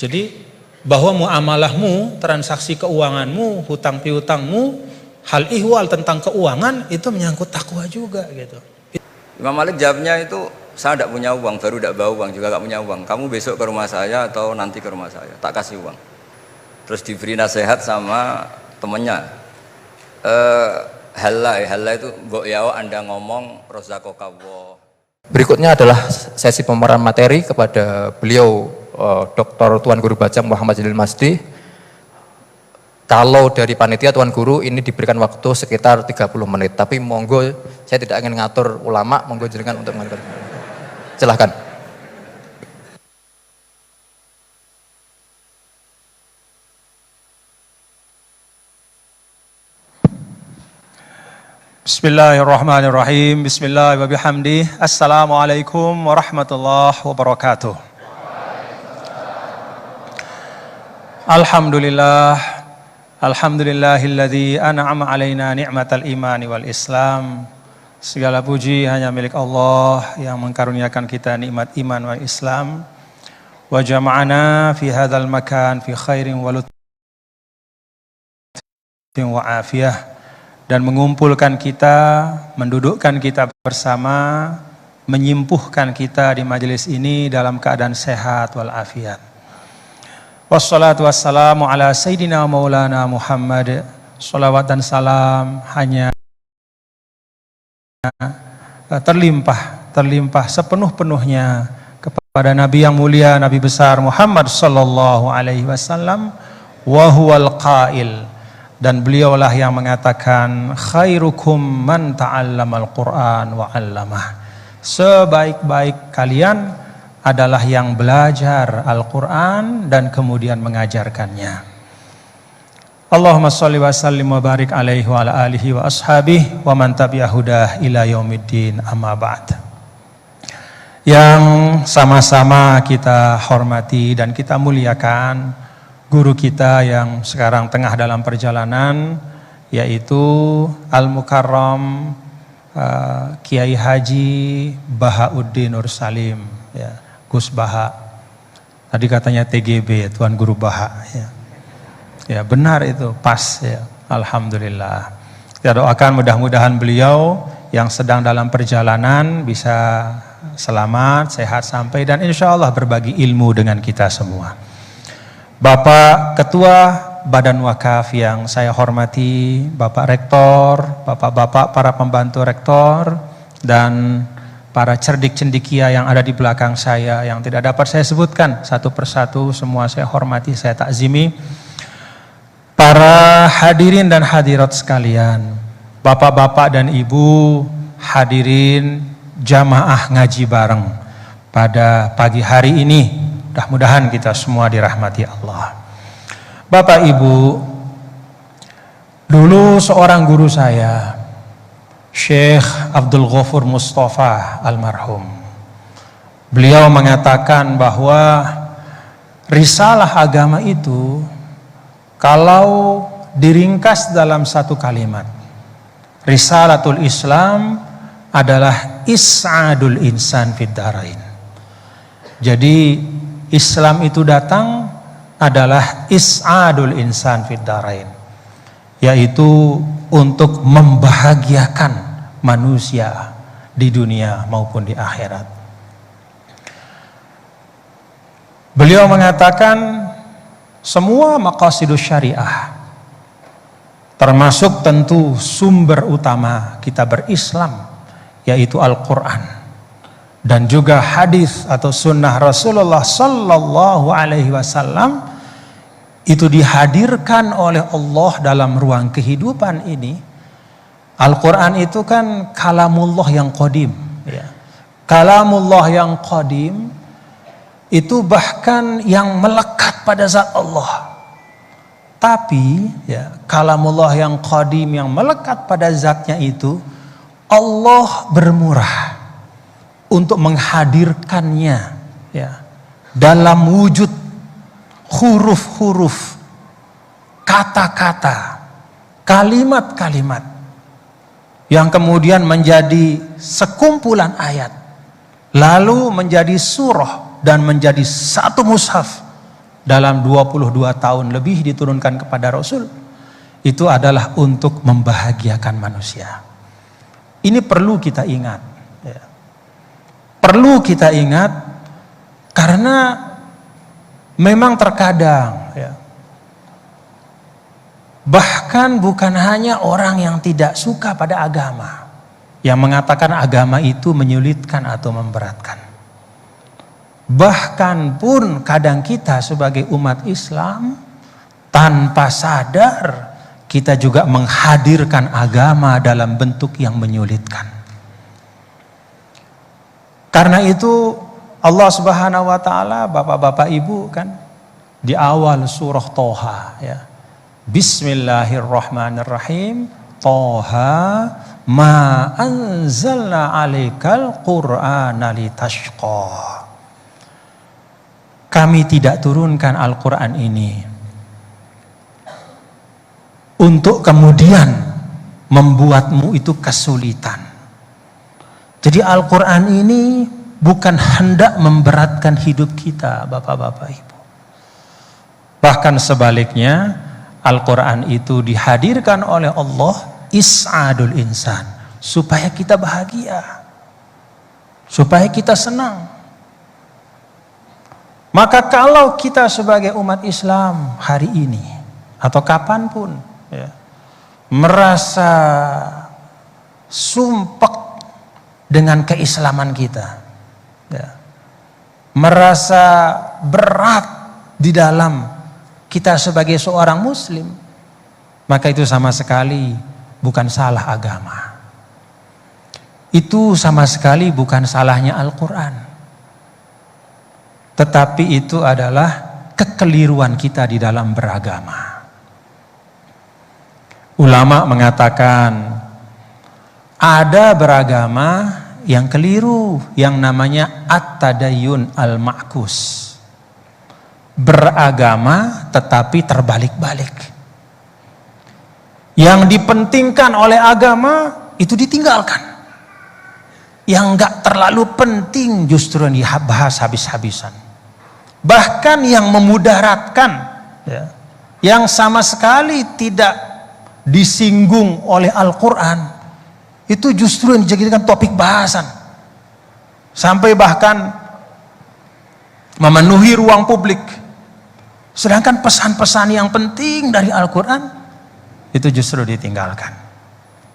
Jadi bahwa muamalahmu, transaksi keuanganmu, hutang piutangmu, hal ihwal tentang keuangan itu menyangkut takwa juga gitu. Imam Malik jawabnya itu, saya tidak punya uang, baru tidak bawa uang, juga tidak punya uang. Kamu besok ke rumah saya atau nanti ke rumah saya, tak kasih uang. Terus diberi nasihat sama temennya. Halal itu mbok yawa Anda ngomong rozakokawo. Berikutnya adalah sesi pemaparan materi kepada beliau Dr. Tuan Guru Bajang Muhammad Jalil Masdi. Kalau dari panitia Tuan Guru ini diberikan waktu sekitar 30 menit, tapi monggo saya tidak ingin ngatur ulama, monggo jenengan untuk mengatur. Silahkan. Bismillahirrahmanirrahim. Bismillah wa bihamdih. Assalamualaikum warahmatullahi wabarakatuh. Alhamdulillah. Alhamdulillahilladzi an'ama alaina ni'matal imani wal islam. Segala puji hanya milik Allah yang mengkaruniakan kita nikmat iman wal islam. Wa jama'ana fi hadzal makan fi khairin wa lutfin wa afiyah. Dan mengumpulkan kita, mendudukkan kita bersama, menyimpuhkan kita di majelis ini dalam keadaan sehat walafiat. Wassalatu wassalamu ala sayyidina maulana Muhammad. Salawat dan salam hanya terlimpah sepenuh-penuhnya kepada Nabi yang mulia, Nabi besar Muhammad sallallahu alaihi wasallam, wa huwal qail. Dan beliaulah yang mengatakan, khairukum man ta'allamal Qur'an wa 'allamah. Sebaik-baik kalian adalah yang belajar Al-Qur'an dan kemudian mengajarkannya. Allahumma shalli wa sallim wa barik alaihi wa ala alihi wa ashabihi wa man tabi'ahudah ila yaumiddin, amma ba'd. Yang sama-sama kita hormati dan kita muliakan guru kita yang sekarang tengah dalam perjalanan, yaitu Al-Mukarram Kiai Haji Bahauddin Nur Salim, ya, Gus Baha. Tadi katanya TGB, Tuan Guru Baha. Ya benar itu, pas ya. Alhamdulillah. Kita doakan mudah-mudahan beliau yang sedang dalam perjalanan bisa selamat, sehat sampai, dan insya Allah berbagi ilmu dengan kita semua. Bapak Ketua Badan Wakaf yang saya hormati, Bapak Rektor, Bapak-bapak para pembantu Rektor, dan para cerdik cendikia yang ada di belakang saya yang tidak dapat saya sebutkan satu persatu, semua saya hormati, saya takzimi. Para hadirin dan hadirat sekalian, Bapak-bapak dan Ibu hadirin jamaah ngaji bareng pada pagi hari ini. Mudah-mudahan kita semua dirahmati Allah. Bapak Ibu, dulu seorang guru saya, Syekh Abdul Ghafur Mustafa almarhum, beliau mengatakan bahwa risalah agama itu kalau diringkas dalam satu kalimat, Risalatul Islam adalah is'adul insan fid darain. Jadi Islam itu datang adalah is'adul insan fid darain, yaitu untuk membahagiakan manusia di dunia maupun di akhirat. Beliau mengatakan semua maqasidus syariah, termasuk tentu sumber utama kita berislam, yaitu Al-Quran dan juga hadis atau sunnah Rasulullah Sallallahu Alaihi Wasallam, itu dihadirkan oleh Allah dalam ruang kehidupan ini. Al-Quran itu kan kalamullah yang qadim, ya. Kalamullah yang qadim itu bahkan yang melekat pada zat Allah. Tapi ya, kalamullah yang qadim yang melekat pada zatnya itu, Allah bermurah untuk menghadirkannya, ya, dalam wujud huruf-huruf, kata-kata, kalimat-kalimat yang kemudian menjadi sekumpulan ayat, lalu menjadi surah dan menjadi satu mushaf dalam 22 tahun lebih diturunkan kepada Rasul, itu adalah untuk membahagiakan manusia. Ini perlu kita ingat. Ya. Perlu kita ingat karena memang terkadang ya, bahkan bukan hanya orang yang tidak suka pada agama yang mengatakan agama itu menyulitkan atau memberatkan. Bahkan pun kadang kita sebagai umat Islam tanpa sadar kita juga menghadirkan agama dalam bentuk yang menyulitkan. Karena itu Allah Subhanahu wa taala, Bapak-bapak Ibu kan di awal surah Toha ya. Bismillahirrahmanirrahim. Toha ma anzalna 'alaikal qur'ana litashqa. Kami tidak turunkan Al-Quran ini untuk kemudian membuatmu itu kesulitan. Jadi Al-Quran ini bukan hendak memberatkan hidup kita, Bapak-bapak Ibu. Bahkan sebaliknya, Al-Quran itu dihadirkan oleh Allah is'adul insan, supaya kita bahagia, supaya kita senang. Maka kalau kita sebagai umat Islam hari ini atau kapanpun ya, merasa sumpek dengan keislaman kita, ya, merasa berat di dalam kita sebagai seorang muslim, maka itu sama sekali bukan salah agama. Itu sama sekali bukan salahnya Al-Quran. Tetapi itu adalah kekeliruan kita di dalam beragama. Ulama mengatakan ada beragama yang keliru yang namanya at-tadayyun al-ma'kus. Beragama tetapi terbalik-balik. Yang dipentingkan oleh agama itu ditinggalkan. Yang enggak terlalu penting justru yang dibahas habis-habisan. Bahkan yang memudaratkan ya, yang sama sekali tidak disinggung oleh Al-Quran, itu justru yang dijadikan topik bahasan. Sampai bahkan memenuhi ruang publik. Sedangkan pesan-pesan yang penting dari Al-Quran itu justru ditinggalkan.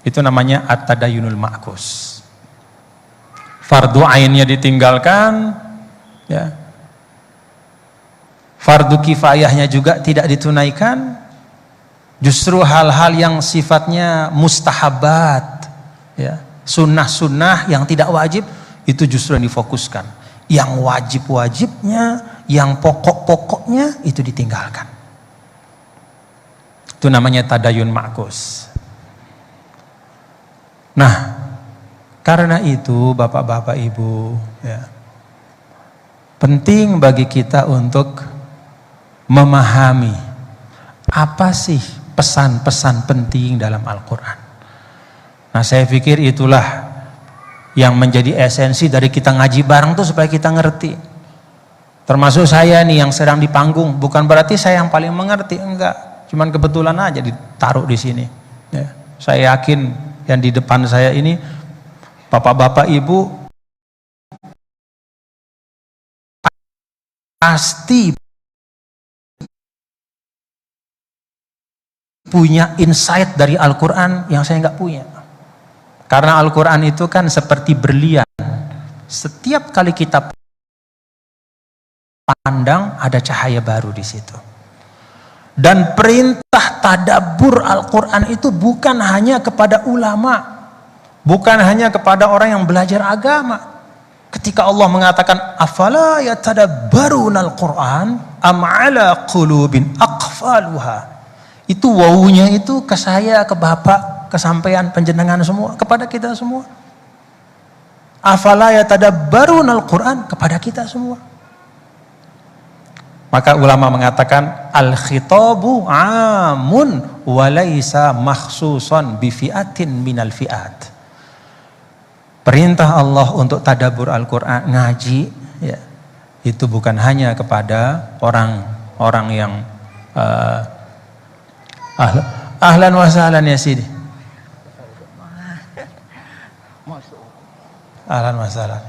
Itu namanya at-tadayyunul ma'kus. Fardu ainnya ditinggalkan, ya. Fardu kifayahnya juga tidak ditunaikan. Justru hal-hal yang sifatnya mustahabat, ya, sunnah-sunnah yang tidak wajib, itu justru yang difokuskan. Yang wajib-wajibnya, yang pokok-pokoknya itu ditinggalkan. Itu namanya tadayun ma'kus. Nah, karena itu Bapak-bapak Ibu, ya, penting bagi kita untuk memahami apa sih pesan-pesan penting dalam Al-Quran. Nah, saya pikir itulah yang menjadi esensi dari kita ngaji bareng tuh supaya kita ngerti. Termasuk saya nih yang sedang di panggung, bukan berarti saya yang paling mengerti, enggak. Cuman kebetulan aja ditaruh di sini. Ya. Saya yakin yang di depan saya ini Bapak-bapak Ibu pasti punya insight dari Al-Quran yang saya nggak punya. Karena Al-Quran itu kan seperti berlian. Setiap kali kita pandang ada cahaya baru di situ. Dan perintah tadabbur Al-Quran itu bukan hanya kepada ulama, bukan hanya kepada orang yang belajar agama. Ketika Allah mengatakan afala yatadabbarunal Quran am ala qulubin aqfaluha. Itu wawunya itu ke saya, ke Bapak, ke sampean panjenengan semua, kepada kita semua. Afala yatadabbarunal Quran, kepada kita semua. Maka ulama mengatakan al-khitabu amun walaysa makhsusan bifi'atin minal fi'at. Perintah Allah untuk tadabbur Al-Quran, ngaji, ya, itu bukan hanya kepada orang orang yang ahlan wa sahlan ya Sidi. Ahlan wa sahlan.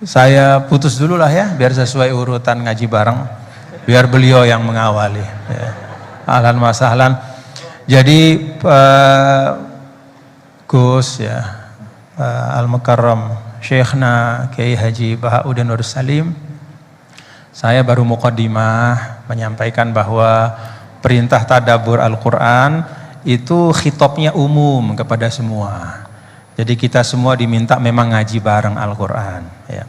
Saya putus dulu lah ya, biar sesuai urutan ngaji bareng, biar beliau yang mengawali. Ya. Ahlan wa sahlan. Jadi Gus ya, Al-Mukarram Syekhna Kiai Haji Bahauddin Nur Salim, saya baru muqaddimah menyampaikan bahwa perintah tadabbur Al-Quran itu khitabnya umum kepada semua. Jadi kita semua diminta memang ngaji bareng Al-Quran. Ya.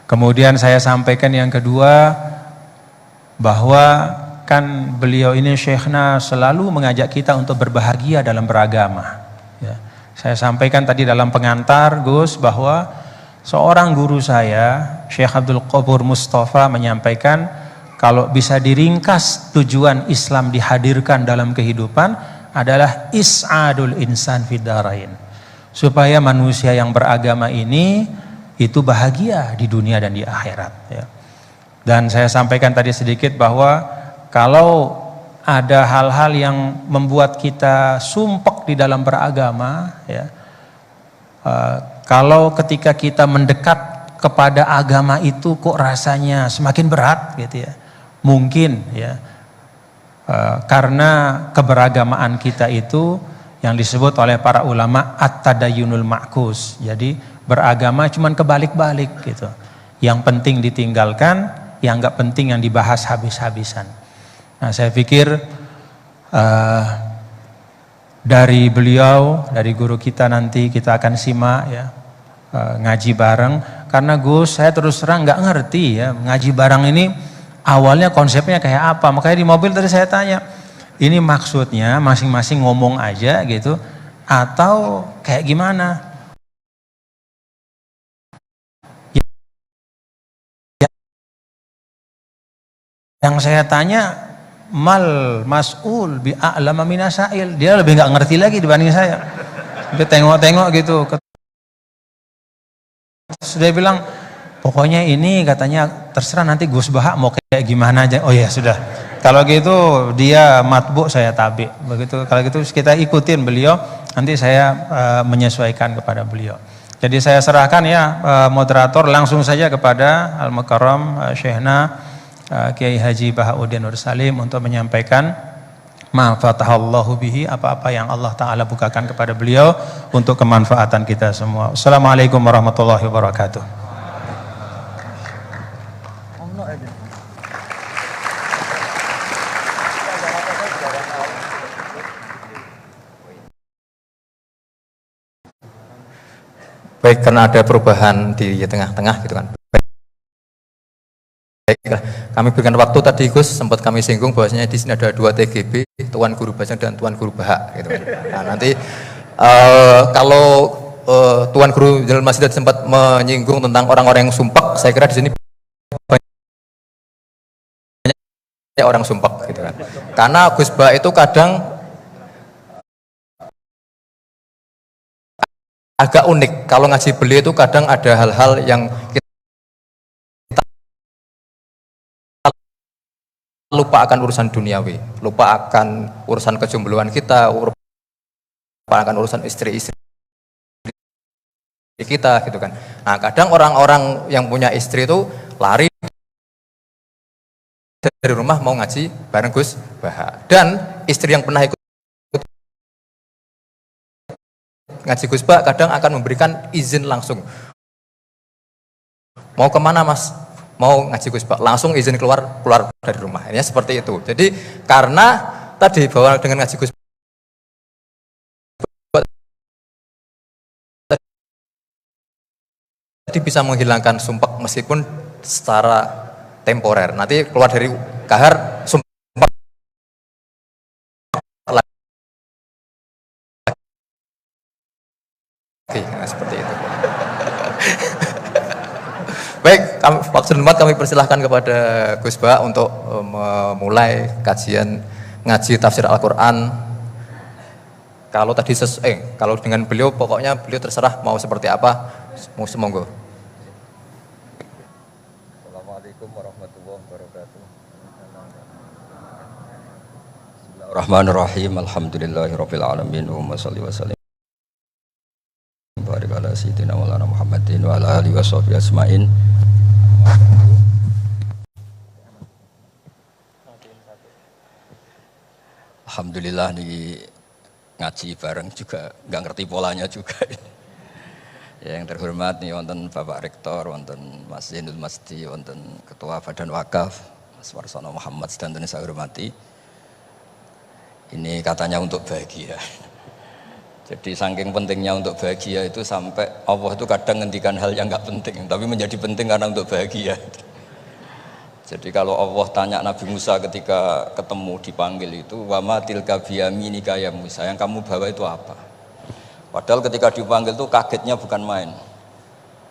Kemudian saya sampaikan yang kedua, bahwa kan beliau ini Syekhna selalu mengajak kita untuk berbahagia dalam beragama. Ya. Saya sampaikan tadi dalam pengantar Gus bahwa seorang guru saya, Syekh Abdul Qobur Mustafa, menyampaikan kalau bisa diringkas tujuan Islam dihadirkan dalam kehidupan adalah is'adul insan fid darain. Supaya manusia yang beragama ini itu bahagia di dunia dan di akhirat. Ya. Dan saya sampaikan tadi sedikit bahwa kalau ada hal-hal yang membuat kita sumpek di dalam beragama, ya, kalau ketika kita mendekat kepada agama itu kok rasanya semakin berat gitu ya, mungkin ya karena keberagamaan kita itu yang disebut oleh para ulama at-tadayyunul ma'kus. Jadi beragama cuman kebalik-balik gitu. Yang penting ditinggalkan, yang enggak penting yang dibahas habis-habisan. Nah, saya pikir dari beliau, dari guru kita nanti kita akan simak ya, ngaji bareng. Karena Gus, saya terus terang nggak ngerti ya ngaji bareng ini awalnya konsepnya kayak apa. Makanya di mobil tadi saya tanya, ini maksudnya masing-masing ngomong aja gitu atau kayak gimana? Yang saya tanya, mal mas'ul bi a'lama minasail, dia lebih nggak ngerti lagi dibanding saya. Dia tengok-tengok gitu. Sudah bilang, pokoknya ini katanya terserah nanti Gus Baha mau kayak gimana aja. Oh ya sudah. Kalau gitu dia matbu, saya tabi. Begitu. Kalau gitu kita ikutin beliau. Nanti saya menyesuaikan kepada beliau. Jadi saya serahkan ya moderator langsung saja kepada Al-Mukarram Syekhna Kiai Haji Bahauddin Nur Salim untuk menyampaikan ma fatahallahu bihi, apa-apa yang Allah Ta'ala bukakan kepada beliau untuk kemanfaatan kita semua. Assalamualaikum warahmatullahi wabarakatuh. Baik, karena ada perubahan di tengah-tengah gitu kan. Baiklah, kami berikan waktu tadi Gus, sempat kami singgung bahwasanya di sini ada 2 TGB, Tuan Guru Bajang dan Tuan Guru Bahak gitu kan. Nah, nanti kalau Tuan Guru Jalal Masjid sempat menyinggung tentang orang-orang yang sumpek, saya kira di sini banyak orang sumpek gitu kan. Karena Gus Bahak itu kadang agak unik, kalau ngaji beliau itu kadang ada hal-hal yang kita lupa akan urusan duniawi, lupa akan urusan kejombloan kita, lupa akan urusan istri-istri kita gitu kan. Nah, kadang orang-orang yang punya istri itu lari dari rumah mau ngaji bareng Gus Bahak. Dan istri yang pernah ikut ngaji Gus Bahak kadang akan memberikan izin langsung. Mau kemana Mas? Mau ngaji Gus Bahak, langsung izin keluar dari rumah. Ini seperti itu. Jadi karena tadi bahwa dengan ngaji Gus Bahak tadi bisa menghilangkan sumpek meskipun secara temporer. Nanti keluar dari kahar sumpek lagi. Nah, seperti itu. Baik, waktu tempat kami persilahkan kepada Gus Bahak untuk memulai kajian ngaji tafsir Al-Quran. Kalau tadi kalau dengan beliau pokoknya beliau terserah mau seperti apa, mau semonggo. Assalamualaikum warahmatullahi wabarakatuh. Bismillahirrahmanirrahim. Alhamdulillahirabbil alamin. Wa shalli wa sallim barik ala sayyidina Maulana Muhammadin wa ala alihi washabihi ajmain. Alhamdulillah nih ngaji bareng juga, nggak ngerti polanya juga. Yang terhormat nih wonten Bapak Rektor, wonten Mas Zainul Masdi, wonten Ketua Badan Wakaf Mas Warsono Muhammad, sedanten saya hormati. Ini katanya untuk bahagia. Jadi saking pentingnya untuk bahagia itu sampai Allah itu kadang ngendikan hal yang nggak penting, tapi menjadi penting karena untuk bahagia. Jadi kalau Allah tanya Nabi Musa ketika ketemu dipanggil itu, wama tilka biyaminika ya Musa, yang kamu bawa itu apa? Padahal ketika dipanggil itu kagetnya bukan main.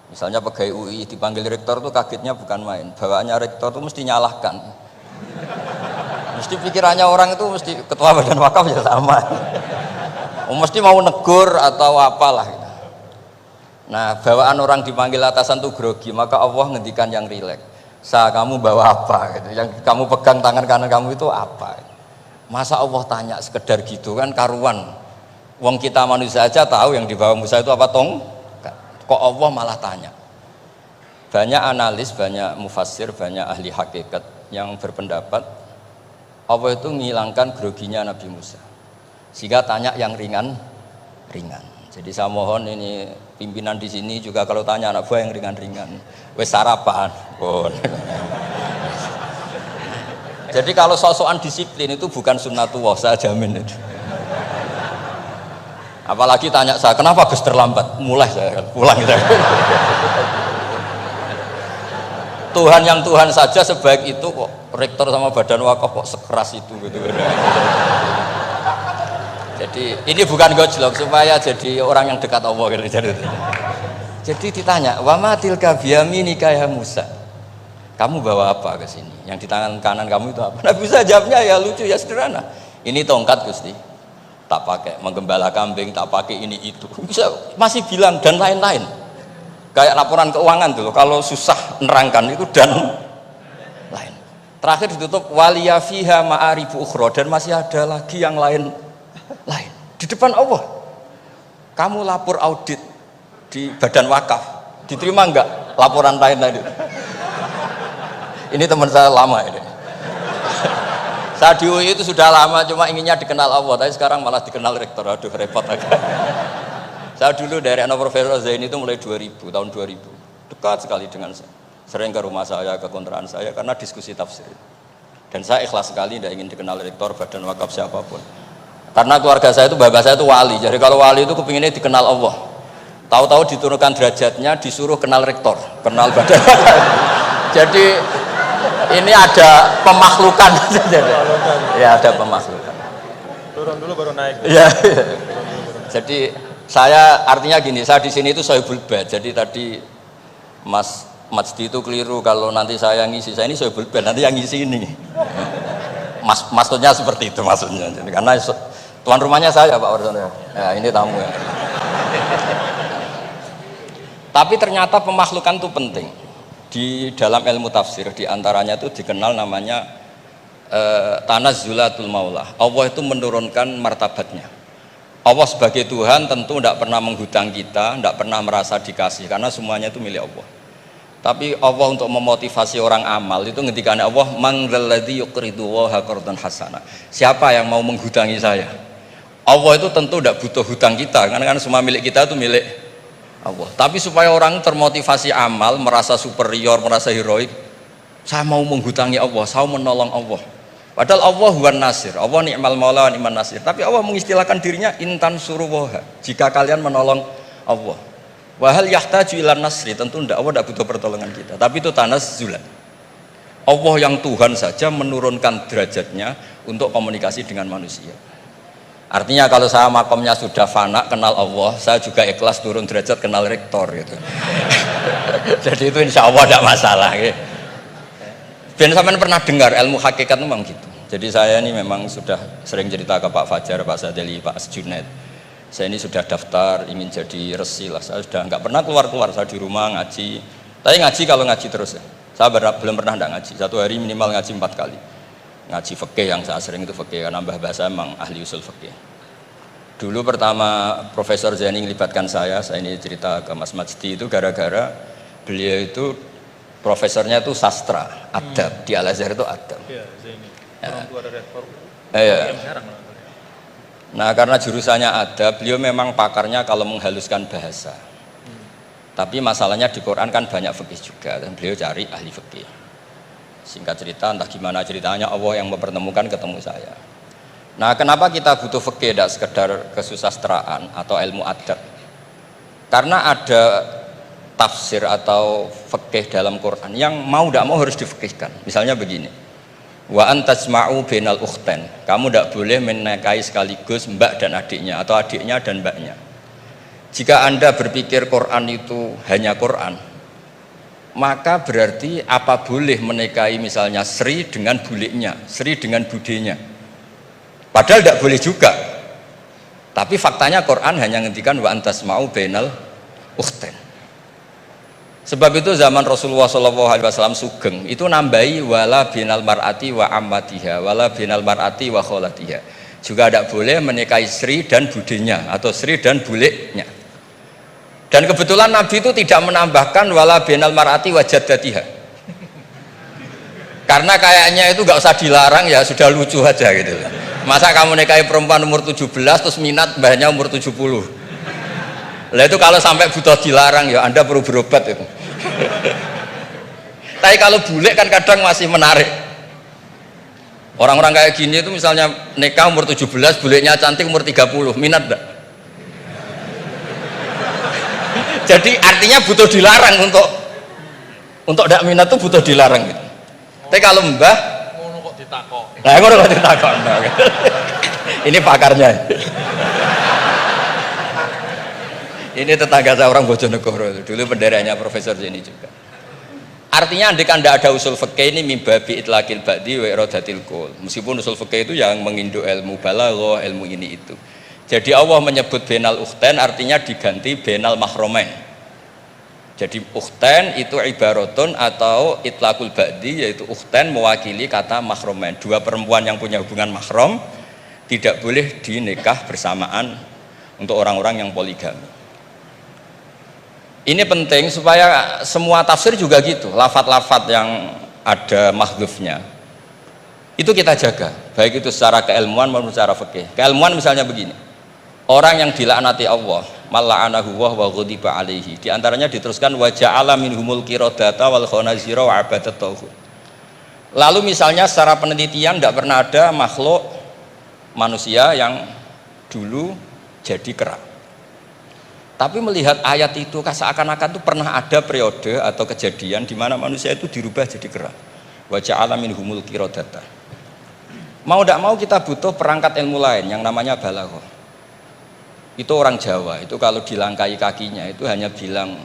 Misalnya pegawai UI dipanggil rektor itu kagetnya bukan main. Bawaannya rektor itu mesti nyalahkan. Mesti pikirannya orang itu mesti ketua badan wakaf ya sama. Mesti mau negur atau apalah. Nah bawaan orang dipanggil atasan itu grogi, maka Allah ngendikan yang rileks. Kamu bawa apa? Gitu. Yang kamu pegang tangan kanan kamu itu apa? Masa Allah tanya sekedar gitu kan karuan. Wong kita manusia aja tahu yang dibawa Musa itu apa tong? Kok Allah malah tanya? Banyak analis, banyak mufassir, banyak ahli hakikat yang berpendapat Allah itu menghilangkan groginya Nabi Musa. Sehingga tanya yang ringan-ringan. Jadi saya mohon ini pimpinan di sini juga kalau tanya anak buah yang ringan-ringan. Wes sarapan. Jadi kalau sosokan disiplin itu bukan sunnatullah, saya jamin itu. Apalagi tanya saya, kenapa Gus terlambat? Mulai saya pulang gitu. Tuhan yang Tuhan saja sebaik itu kok rektor sama badan wakaf kok sekeras itu gitu. Jadi ini bukan gojlok supaya jadi orang yang dekat Allah gitu. Jadi ditanya, wa ma tilka biyaminika ya Musa. Kamu bawa apa ke sini? Yang di tangan kanan kamu itu apa? Nabi Musa jawabnya ya lucu ya sederhana. Ini tongkat Gusti. Tak pakai menggembala kambing, tak pakai ini itu. Bisa masih bilang dan lain-lain. Kayak laporan keuangan tuh, kalau susah nerangkan itu dan lain. Terakhir ditutup waliya fiha ma'aribu ukhra, dan masih ada lagi yang lain di depan Allah. Kamu lapor audit di badan wakaf, diterima enggak laporan lain-lain itu? Ini teman saya lama ini. Saya di UI itu sudah lama, cuma inginnya dikenal Allah, tapi sekarang malah dikenal rektor. Aduh repot agak. Saya dulu dari anak Profesor Zaini itu mulai 2000, tahun 2000 dekat sekali dengan saya, sering ke rumah saya, ke kontrakan saya karena diskusi tafsir. Dan saya ikhlas sekali tidak ingin dikenal rektor badan wakaf siapapun, karena keluarga saya itu bapak saya itu wali. Jadi kalau wali itu kepinginnya dikenal Allah, tahu-tahu diturunkan derajatnya disuruh kenal rektor, kenal badan. Jadi ini ada pemakhlukan. Ya ada pemakhlukan, Turun dulu baru naik. ya. Jadi saya artinya gini, saya di sini itu sohibul bait. Jadi tadi Mas Majdi itu keliru kalau nanti saya ngisi, saya ini sohibul bait, nanti yang ngisi ini. Maksudnya seperti itu maksudnya. Jadi, karena tuan rumahnya saya Pak Warsono. Ya, ini tamu ya. Tapi ternyata pemakhlukan itu penting. Di dalam ilmu tafsir diantaranya itu dikenal namanya tanazzulatul maula. Allah itu menurunkan martabatnya. Allah sebagai Tuhan tentu tidak pernah menghutang kita, tidak pernah merasa dikasih, karena semuanya itu milik Allah. Tapi Allah untuk memotivasi orang amal itu ngendikan Allah, mangzalladzi yuqridu waha qardan hasana. Siapa yang mau menghutangi saya? Allah itu tentu tidak butuh hutang kita, karena kan semua milik kita itu milik Allah. Tapi supaya orang termotivasi amal, merasa superior, merasa heroik, saya mau menghutangi Allah, saya mau menolong Allah. Padahal Allah huwan nasir, Allah ni'mal maula wa ni'man nasir. Tapi Allah mengistilahkan dirinya intan suruwaha, jika kalian menolong Allah. Wahal yahtaju ilan nasri, tentu tidak, Allah tidak butuh pertolongan kita. Tapi itu tanazzulan. Allah yang Tuhan saja menurunkan derajatnya untuk komunikasi dengan manusia. Artinya kalau saya makomnya sudah fana kenal Allah, saya juga ikhlas turun derajat kenal rektor gitu. Jadi itu insya Allah tidak masalah. Gitu. Ben sampean pernah dengar ilmu hakikat itu memang gitu. Jadi saya ini memang sudah sering cerita ke Pak Fajar, Pak Sadeli, Pak Junaid. Saya ini sudah daftar ingin jadi resi lah. Saya sudah nggak pernah keluar, saya di rumah ngaji. Tapi ngaji kalau ngaji terus ya. Saya belum pernah tidak ngaji. Satu hari minimal ngaji 4 kali. Ngaji fikih yang saya sering itu fikih, karena Mbah Bahasa memang ahli usul fikih. Dulu pertama Profesor Zaini melibatkan saya ini cerita ke Mas Majdi itu gara-gara beliau itu profesornya itu sastra, adab, di Al-Azhar itu adab. Iya, Zaini. Orang tua dari Nah, karena jurusannya adab, beliau memang pakarnya kalau menghaluskan bahasa. Tapi masalahnya di Quran kan banyak fikih juga, dan beliau cari ahli fikih. Singkat cerita, entah gimana ceritanya, Allah yang mempertemukan ketemu saya. Nah, kenapa kita butuh fikih, tidak sekedar kesusastraan atau ilmu adab? Karena ada tafsir atau fikih dalam Quran yang mau tidak mau harus difikihkan. Misalnya begini, wa antasma'u bainal ukhtain, kamu tidak boleh menikahi sekaligus mbak dan adiknya atau adiknya dan mbaknya. Jika Anda berpikir Quran itu hanya Quran, maka berarti apa boleh menikahi misalnya Sri dengan buliknya, Sri dengan budenya, padahal tidak boleh juga. Tapi faktanya Quran hanya ngendikan wa antasma'u bainal ukhtain. Sebab itu zaman Rasulullah SAW sugeng itu nambahi wala binal mar'ati wa ammatiha wala binal mar'ati wa kholatiha, juga tidak boleh menikahi Sri dan budenya atau Sri dan buliknya. Dan kebetulan Nabi itu tidak menambahkan wala binal mar'ati wa jaddatiha, karena kayaknya itu nggak usah dilarang, ya sudah lucu aja gitu. Masa kamu nikahi perempuan umur 17 terus minat mbahnya umur 70. Lah itu kalau sampai butuh dilarang, ya Anda perlu berobat itu. Tapi kalau bule kan kadang masih menarik. Orang-orang kayak gini itu misalnya nikah umur 17, bulenya cantik umur 30, minat enggak? Jadi artinya butuh dilarang untuk tidak minat tuh butuh dilarang gitu. Tapi kalau mbah ngono kok ditakok. Nah, ngono kok ditakok. Ini pakarnya. Ini tetangga saya orang Bojonegoro, dulu benderanya Profesor Zaini juga. Artinya andai kan tidak ada usul fikih ini mimbabi itlaqil ba'di wa iradatil qul. Meskipun usul fikih itu yang menginduk ilmu balaghah, ilmu ini itu. Jadi Allah menyebut bainal ukhtain artinya diganti bainal mahromain. Jadi ukhtain itu ibaratun atau itlaqul ba'di, yaitu ukhtain mewakili kata mahromain. Dua perempuan yang punya hubungan mahram tidak boleh dinikah bersamaan untuk orang-orang yang poligami. Ini penting supaya semua tafsir juga gitu, lafat-lafat yang ada mahdzufnya itu kita jaga, baik itu secara keilmuan maupun secara fikih. Keilmuan misalnya begini, orang yang dilaknati Allah, mal'anahu wa ghadiba alaihi, di antaranya diteruskan wa ja'ala minhumul qiradata wal khanazira wa abadat tauhid. Lalu misalnya secara penelitian tidak pernah ada makhluk manusia yang dulu jadi kera. Tapi melihat ayat itu seakan-akan itu pernah ada periode atau kejadian di mana manusia itu dirubah jadi kera. Wa ja'ala minhumul qiradata. Mau tidak mau kita butuh perangkat ilmu lain yang namanya balaghah. Itu orang Jawa, itu kalau dilangkai kakinya itu hanya bilang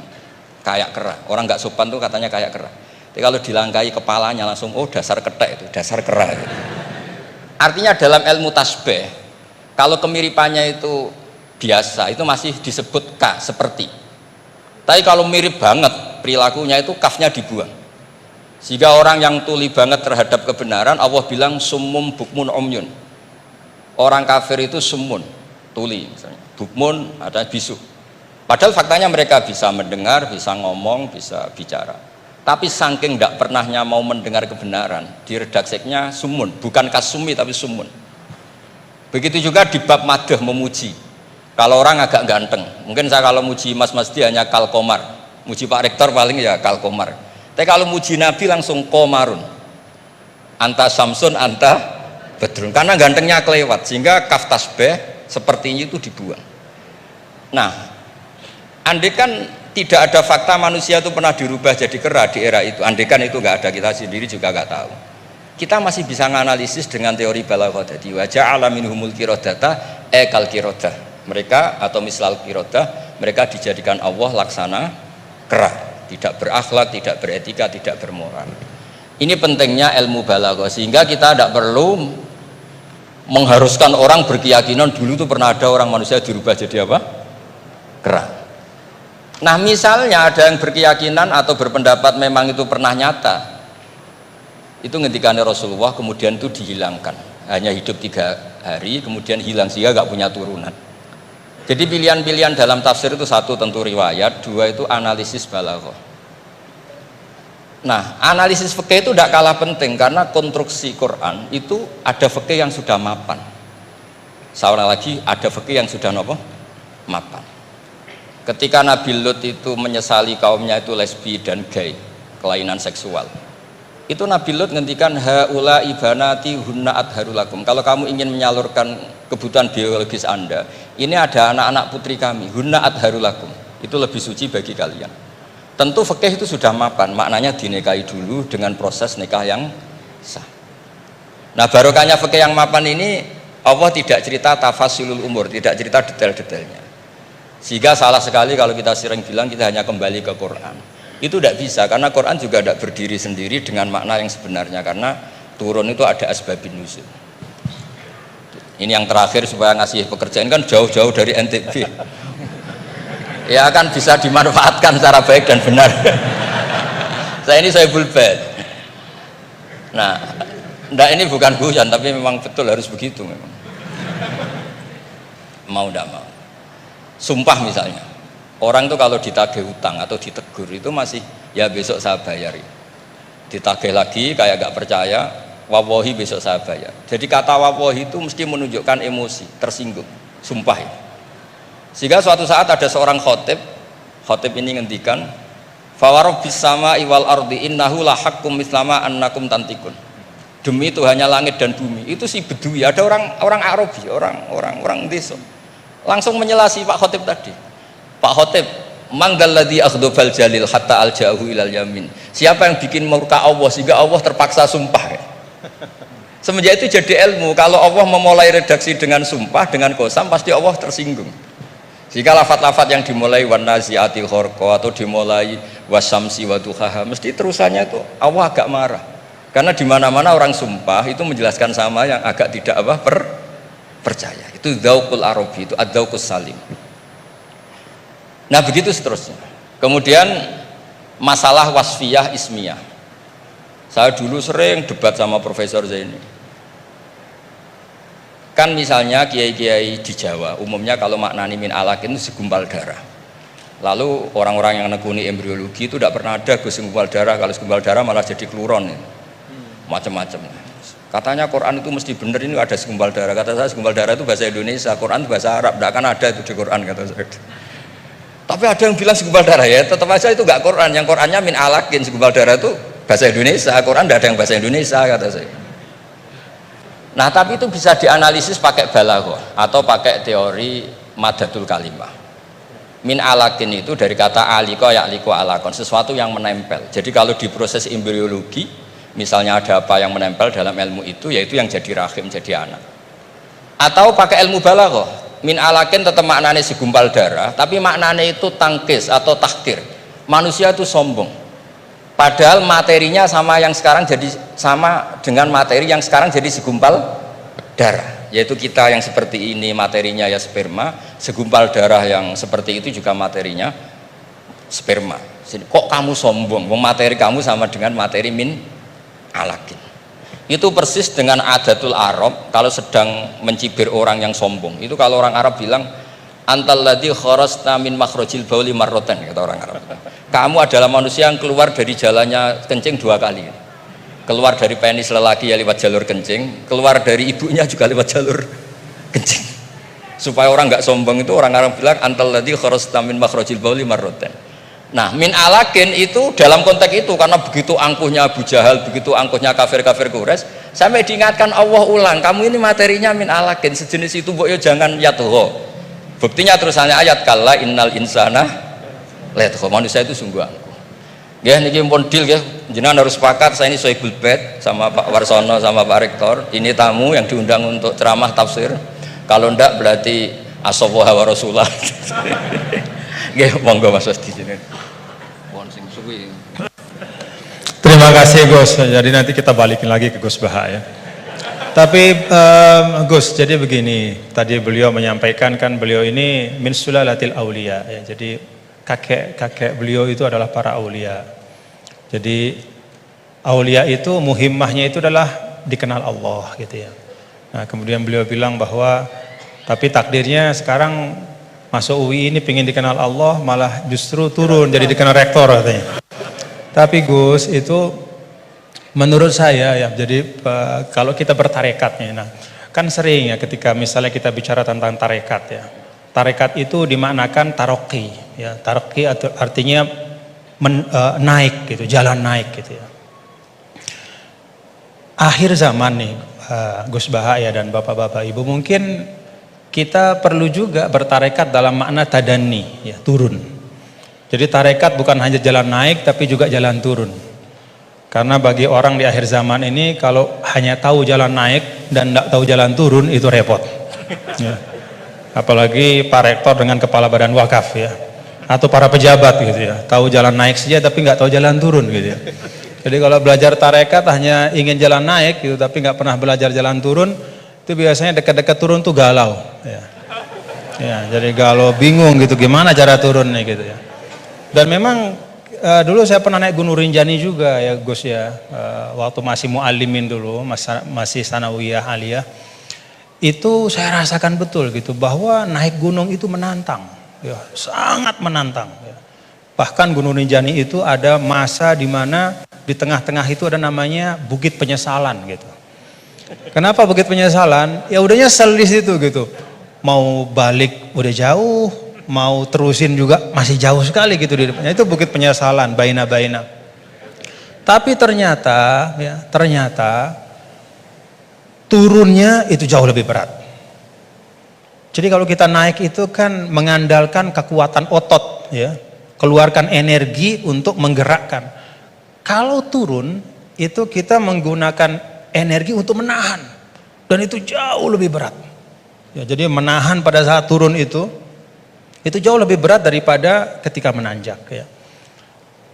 kayak kera. Orang nggak sopan tuh katanya kayak kera. Tapi kalau dilangkai kepalanya langsung oh dasar ketek itu, dasar kera. Artinya dalam ilmu tasbih, kalau kemiripannya itu biasa itu masih disebut ka seperti. Tapi kalau mirip banget perilakunya itu kafnya dibuang. Sehingga orang yang tuli banget terhadap kebenaran Allah bilang summum bukmun umyun. Orang kafir itu summun, tuli misalnya. Bukmun ada bisu. Padahal faktanya mereka bisa mendengar, bisa ngomong, bisa bicara. Tapi saking tidak pernahnya mau mendengar kebenaran, di redaksinya sumun, bukan kasumi tapi sumun. Begitu juga di bab madah memuji. Kalau orang agak ganteng, mungkin saya kalau muji Mas Masdi hanya kalkomar, muji Pak Rektor paling ya kalkomar. Tapi kalau muji Nabi langsung komarun, anta samsun, anta bedrun, karena gantengnya kelewat, sehingga kaf tasbih sepertinya itu dibuang. Nah, andai kan tidak ada fakta manusia itu pernah dirubah jadi kera di era itu, andai kan itu nggak ada, kita sendiri juga nggak tahu. Kita masih bisa menganalisis dengan teori balaghah. Jadi wajah alamin humul kirodata ekal kirodah. Mereka atau mislal kirodah, mereka dijadikan Allah laksana kera, tidak berakhlak, tidak beretika, tidak bermoral. Ini pentingnya ilmu balaghah, sehingga kita tidak perlu mengharuskan orang berkeyakinan dulu itu pernah ada orang manusia dirubah jadi apa? Kera. Nah misalnya ada yang berkeyakinan atau berpendapat memang itu pernah nyata, itu ngendikannya Rasulullah kemudian itu dihilangkan, hanya hidup 3 hari kemudian hilang sehingga nggak punya turunan. Jadi pilihan-pilihan dalam tafsir itu satu tentu riwayat, dua itu analisis balaghah. Nah analisis fikih itu tidak kalah penting karena konstruksi Quran itu ada fikih yang sudah mapan. Seorang lagi ada fikih yang sudah mapan. Ketika Nabi Lut itu menyesali kaumnya itu lesbi dan gay, kelainan seksual, itu Nabi Lut ngendikan haula ibanati hunna adharulakum. Kalau kamu ingin menyalurkan kebutuhan biologis Anda, ini ada anak-anak putri kami, hunna adharulakum, itu lebih suci bagi kalian. Tentu fikih itu sudah mapan, maknanya dinikahi dulu dengan proses nikah yang sah. Nah barokahnya fikih yang mapan ini, Allah tidak cerita tafasilul umur, tidak cerita detail-detailnya. Sehingga salah sekali kalau kita sering bilang kita hanya kembali ke Quran. Itu tidak bisa, karena Quran juga tidak berdiri sendiri dengan makna yang sebenarnya, karena turun itu ada asbabun nuzul. Ini yang terakhir supaya ngasih pekerjaan kan jauh-jauh dari NTB. Ya kan bisa dimanfaatkan secara baik dan benar. Saya ini Sohibul Bait. Nah, enggak, ini bukan guyon tapi memang betul harus begitu memang. Mau tidak mau. Sumpah misalnya, orang itu kalau ditagih hutang atau ditegur itu masih ya besok saya bayar. Ditagih lagi kayak gak percaya, wawahi besok saya bayar. Jadi kata wawahi itu mesti menunjukkan emosi, tersinggung, sumpah. Sehingga suatu saat ada seorang khotib ini ngendikan, fawarobbis sama iwal ardi innahu lahakkum mislama annakum tantikun. Demi Tuhannya langit dan bumi. Itu si Bedui, ada orang Arabi, orang desa. Langsung menyelasi Pak Khotib tadi. Pak Khotib, manggalladzi akhdobal jalil hatta aljahu ilal yamin. Siapa yang bikin murka Allah sehingga Allah terpaksa sumpah? Semenjak itu jadi ilmu, kalau Allah memulai redaksi dengan sumpah, dengan qasam, pasti Allah tersinggung. Jika lafat-lafat yang dimulai wan naziati gharqa atau dimulai wasamsi waduhaha, mesti terusannya itu Allah agak marah. Karena di mana-mana orang sumpah itu menjelaskan sama yang agak tidak percaya. Itu dzauqul arabi, itu adzauqus salim. Nah begitu seterusnya. Kemudian masalah wasfiyah ismiyah. Saya dulu sering debat sama Profesor Zaini. Kan misalnya kiai-kiai di Jawa umumnya kalau maknani min alakin itu segumpal darah. Lalu orang-orang yang nekuni embriologi itu tidak pernah ada segumpal darah. Kalau segumpal darah malah jadi kluron, macam-macam. Katanya Quran itu mesti benar, ini ada segumpal darah. Kata saya segumpal darah itu bahasa Indonesia, Quran itu bahasa Arab, tidak akan ada itu di Quran, kata saya. Tapi ada yang bilang segumpal darah, ya tetap aja itu enggak Quran. Yang Qurannya min alakin, segumpal darah itu bahasa Indonesia, Quran tidak ada yang bahasa Indonesia, kata saya. Nah tapi itu bisa dianalisis pakai balaghah atau pakai teori madatul kalimah. Min alakin itu dari kata aliko ya'liko alakon, sesuatu yang menempel. Jadi kalau di proses embriologi, misalnya ada apa yang menempel dalam ilmu itu, yaitu yang jadi rahim, jadi anak. Atau pakai ilmu balaghah, min alakin tetap maknanya segumpal darah, tapi maknanya itu tangkis atau tahkir. Manusia itu sombong. Padahal materinya sama yang sekarang jadi sama dengan materi yang sekarang jadi segumpal darah. Yaitu kita yang seperti ini materinya ya sperma, segumpal darah yang seperti itu juga materinya sperma. Kok kamu sombong? Materi kamu sama dengan materi min alakin. Itu persis dengan adatul Arab kalau sedang mencibir orang yang sombong. Itu kalau orang Arab bilang antal ladzi kharasta min makhrajil bauli marratan, kata orang Arab. Kamu adalah manusia yang keluar dari jalannya kencing 2 kali. Keluar dari penis lelaki ya lewat jalur kencing, keluar dari ibunya juga lewat jalur kencing. Supaya orang nggak sombong itu orang Arab bilang antal ladzi kharasta min makhrajil bauli marratan. Nah, min alakin itu dalam konteks itu karena begitu angkuhnya Abu Jahal, begitu angkuhnya kafir-kafir Quraisy, sampai diingatkan Allah ulang, kamu ini materinya min alakin, sejenis itu mbok yo jangan yatho. Buktinya terusannya ayat kalla innal insana layatho, manusia itu sungguh angkuh. Nggih niki pun deal nggih, jenengan harus sepakat, saya ini Sohibul Bait sama Pak Warsono sama Pak Rektor, ini tamu yang diundang untuk ceramah tafsir. Kalau ndak berarti asawaha wa rasulah. Nggih, monggo Mas di sini. Terima kasih Gus. Jadi nanti kita balikin lagi ke Gus Baha ya. Tapi Gus, jadi begini, tadi beliau menyampaikan kan beliau ini min sulalatil aulia ya. Jadi kakek beliau itu adalah para aulia. Jadi aulia itu muhimmahnya itu adalah dikenal Allah gitu ya. Nah, kemudian beliau bilang bahwa tapi takdirnya sekarang masuk UI ini pengen dikenal Allah malah justru turun jadi dikenal rektor katanya. Tapi Gus itu menurut saya ya, jadi kalau kita bertarekatnya, nah kan sering ya ketika misalnya kita bicara tentang tarekat ya. Tarekat itu dimaknakan taroki ya. Taroki artinya naik gitu, jalan naik gitu ya. Akhir zaman nih Gus Bahaya dan bapak-bapak ibu, mungkin kita perlu juga bertarekat dalam makna tadani ya, turun. Jadi tarekat bukan hanya jalan naik tapi juga jalan turun. Karena bagi orang di akhir zaman ini kalau hanya tahu jalan naik dan tidak tahu jalan turun itu repot ya. Apalagi Pak Rektor dengan kepala badan wakaf ya, atau para pejabat gitu ya, tahu jalan naik saja tapi nggak tahu jalan turun gitu ya. Jadi kalau belajar tarekat hanya ingin jalan naik gitu tapi nggak pernah belajar jalan turun, itu biasanya dekat-dekat turun tuh galau ya. Ya, jadi galau, bingung gitu gimana cara turunnya gitu ya. Dan memang dulu saya pernah naik Gunung Rinjani juga ya Gus ya, waktu masih muallimin dulu, masih sanawiyah aliyah. Itu saya rasakan betul gitu bahwa naik gunung itu menantang ya, sangat menantang ya. Bahkan Gunung Rinjani itu ada masa di mana di tengah-tengah itu ada namanya Bukit Penyesalan gitu. Kenapa Bukit Penyesalan? Ya udah nyesel di situ gitu. Mau balik udah jauh, mau terusin juga masih jauh sekali gitu di depannya. Itu Bukit Penyesalan, baina-baina. Tapi ternyata turunnya itu jauh lebih berat. Jadi kalau kita naik itu kan mengandalkan kekuatan otot ya, keluarkan energi untuk menggerakkan. Kalau turun itu kita menggunakan energi untuk menahan dan itu jauh lebih berat. Ya, jadi menahan pada saat turun itu jauh lebih berat daripada ketika menanjak ya.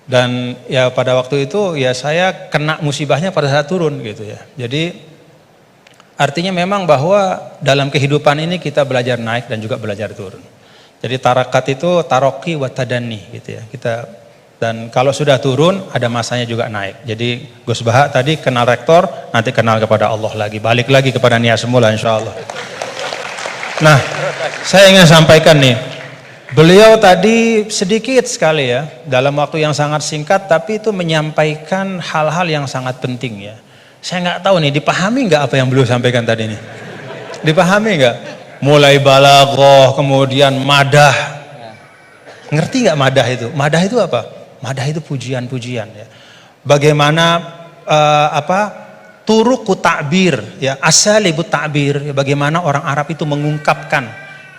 Dan ya pada waktu itu ya saya kena musibahnya pada saat turun gitu ya. Jadi artinya memang bahwa dalam kehidupan ini kita belajar naik dan juga belajar turun. Jadi tarakat itu taroki wa tadani gitu ya. Dan kalau sudah turun ada masanya juga naik. Jadi Gus Baha tadi kenal rektor, nanti kenal kepada Allah lagi, balik lagi kepada niat semula insya Allah. Nah, saya ingin sampaikan nih, beliau tadi sedikit sekali ya, dalam waktu yang sangat singkat, tapi itu menyampaikan hal-hal yang sangat penting ya. Saya nggak tahu nih, dipahami nggak apa yang beliau sampaikan tadi nih? Dipahami nggak? Mulai balaghah, kemudian madah. Ngerti nggak madah itu? Madah itu apa? Madah itu pujian-pujian ya. Bagaimana turuku ta'bir ya, asalibut ta'bir ya, bagaimana orang Arab itu mengungkapkan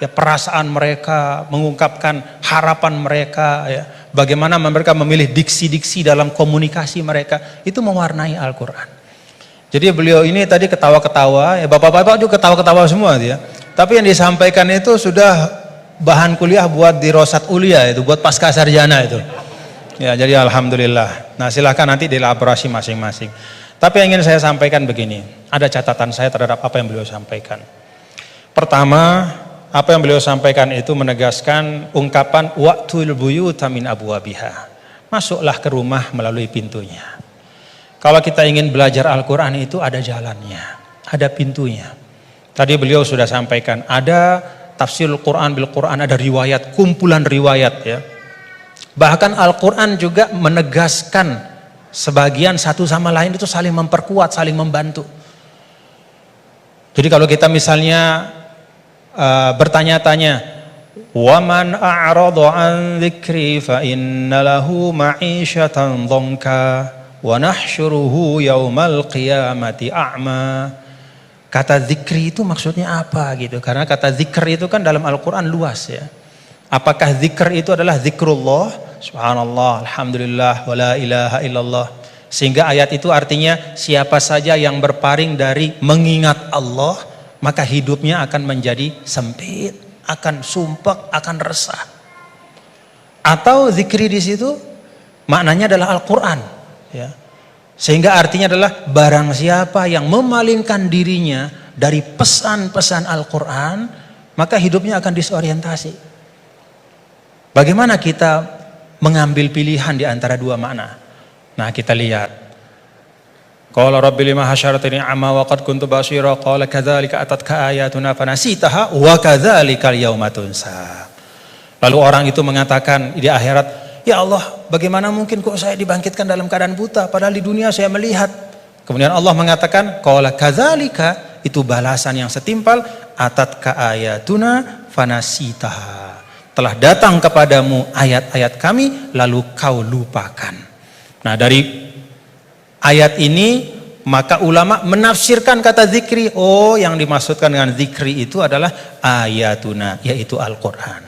ya perasaan mereka, mengungkapkan harapan mereka ya. Bagaimana mereka memilih diksi-diksi dalam komunikasi mereka, itu mewarnai Al-Qur'an. Jadi beliau ini tadi ketawa-ketawa ya, bapak-bapak juga ketawa-ketawa semua ya. Tapi yang disampaikan itu sudah bahan kuliah buat di Rosat Ulia itu, buat pasca sarjana itu. Ya, jadi alhamdulillah. Nah, silahkan nanti dielaborasi masing-masing. Tapi yang ingin saya sampaikan begini, ada catatan saya terhadap apa yang beliau sampaikan. Pertama, apa yang beliau sampaikan itu menegaskan ungkapan wa'tul buyuta min abwabiha. Masuklah ke rumah melalui pintunya. Kalau kita ingin belajar Al-Qur'an itu ada jalannya, ada pintunya. Tadi beliau sudah sampaikan, ada tafsir Al-Qur'an bil Qur'an, ada riwayat, kumpulan riwayat ya. Bahkan Al-Quran juga menegaskan sebagian satu sama lain itu saling memperkuat, saling membantu. Jadi kalau kita misalnya bertanya-tanya, "Waman a'rada an dzikri fa inna lahu ma'isyatan dhanka wa nahsyuruhu yaumal qiyamati a'ma." Kata zikri itu maksudnya apa gitu? Karena kata zikr itu kan dalam Al-Quran luas ya. Apakah zikr itu adalah zikrullah, subhanallah, alhamdulillah, wala ilaha illallah. Sehingga ayat itu artinya siapa saja yang berpaling dari mengingat Allah, maka hidupnya akan menjadi sempit, akan sumpek, akan resah. Atau zikri di situ maknanya adalah Al-Quran. Ya. Sehingga artinya adalah barang siapa yang memalingkan dirinya dari pesan-pesan Al-Quran, maka hidupnya akan disorientasi. Bagaimana kita mengambil pilihan di antara dua makna? Nah, kita lihat. Qala rabbi lima hasyartani a'ma wa qad kuntu basira qala kadzalika atatka ayatuna fanasitaha wa kadzalika al-yauma tunsa. Lalu orang itu mengatakan di akhirat, ya Allah, bagaimana mungkin kok saya dibangkitkan dalam keadaan buta padahal di dunia saya melihat. Kemudian Allah mengatakan qala kadzalika, itu balasan yang setimpal, atatka ayatuna fanasitaha. Telah datang kepadamu ayat-ayat kami lalu kau lupakan. Nah, dari ayat ini maka ulama menafsirkan kata zikri. Oh, yang dimaksudkan dengan zikri itu adalah ayatuna, yaitu Al-Quran.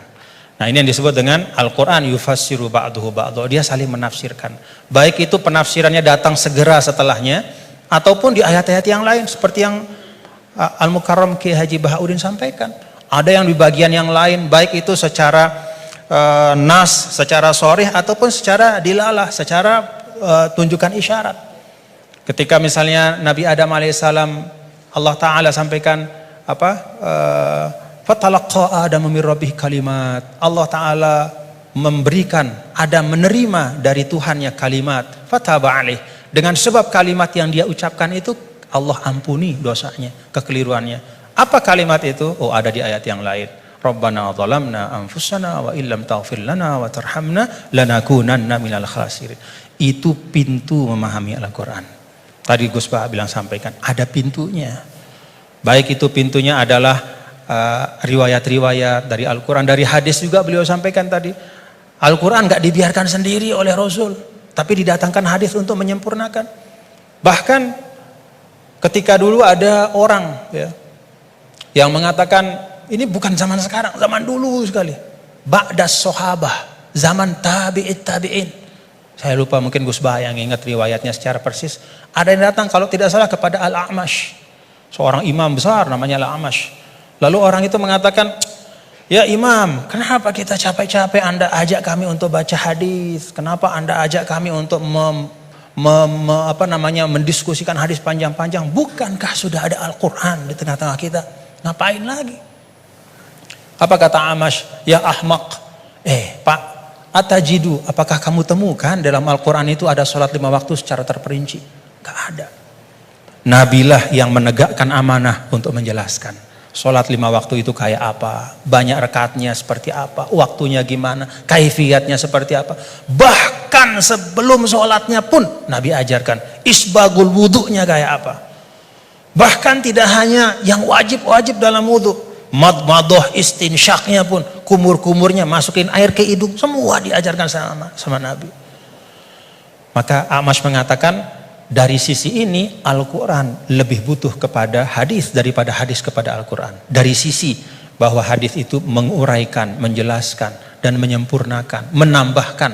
Nah, ini yang disebut dengan Al-Quran yufassiru ba'duhu ba'duhu. Dia saling menafsirkan. Baik itu penafsirannya datang segera setelahnya, ataupun di ayat-ayat yang lain seperti yang Al-Mukarram Kiai Haji Bahauddin sampaikan. Ada yang di bagian yang lain, baik itu secara nas, secara sharih, ataupun secara dilalah, secara tunjukkan isyarat. Ketika misalnya Nabi Adam alaihissalam, Allah Ta'ala sampaikan apa? Fatalaqa Adam min rabbih kalimat. Allah Ta'ala memberikan, Adam menerima dari Tuhannya kalimat. Fataba alaih. Dengan sebab kalimat yang dia ucapkan itu, Allah ampuni dosanya, kekeliruannya. Apa kalimat itu? Oh, ada di ayat yang lain. Rabbana zalamna anfusana wa illam taghfir lana wa tarhamna lanakunanna minal khasirin. Itu pintu memahami Al-Quran. Tadi Gus Bah bilang sampaikan, ada pintunya. Baik itu pintunya adalah riwayat-riwayat dari Al-Quran, dari hadis juga beliau sampaikan tadi. Al-Quran gak dibiarkan sendiri oleh Rasul, tapi didatangkan hadis untuk menyempurnakan. Bahkan ketika dulu ada orang ya, yang mengatakan ini bukan zaman sekarang, zaman dulu sekali. Ba'das sahabah, zaman tabi'in. Saya lupa, mungkin Gus Bah yang ingat riwayatnya secara persis. Ada yang datang kalau tidak salah kepada Al-A'mash, seorang imam besar namanya Al-A'mash. Lalu orang itu mengatakan, ya imam, kenapa kita capek-capek Anda ajak kami untuk baca hadis? Kenapa Anda ajak kami untuk mendiskusikan hadis panjang-panjang? Bukankah sudah ada Al-Quran di tengah-tengah kita? Ngapain lagi? Apa kata Amash? Ya ahmaq. Pak, atajidu, apakah kamu temukan dalam Al-Quran itu ada sholat 5 waktu secara terperinci? Gak ada. Nabilah yang menegakkan amanah untuk menjelaskan sholat 5 waktu itu kayak apa, banyak rakaatnya seperti apa, waktunya gimana, kaifiyatnya seperti apa. Bahkan sebelum sholatnya pun Nabi ajarkan isbagul wudunya kayak apa. Bahkan tidak hanya yang wajib-wajib dalam wudu, madmadah, istinsyaknya pun, kumur-kumurnya masukin air ke hidung, semua diajarkan sama Nabi. Maka Amash mengatakan, dari sisi ini Al-Quran lebih butuh kepada hadis daripada hadis kepada Al-Quran. Dari sisi bahwa hadis itu menguraikan, menjelaskan, dan menyempurnakan, menambahkan,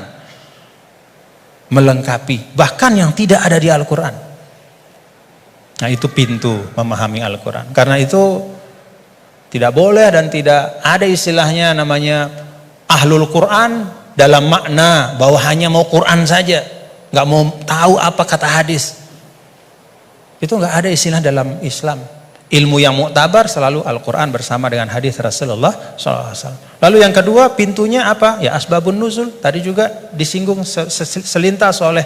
melengkapi, bahkan yang tidak ada di Al-Quran. Nah, itu pintu memahami Al-Quran. Karena itu tidak boleh dan tidak ada istilahnya namanya ahlul Quran dalam makna bahwa hanya mau Quran saja, nggak mau tahu apa kata hadis. Itu nggak ada istilah dalam Islam. Ilmu yang muktabar selalu Al-Quran bersama dengan hadis Rasulullah SAW. Lalu yang kedua pintunya apa? Ya asbabun nuzul. Tadi juga disinggung selintas oleh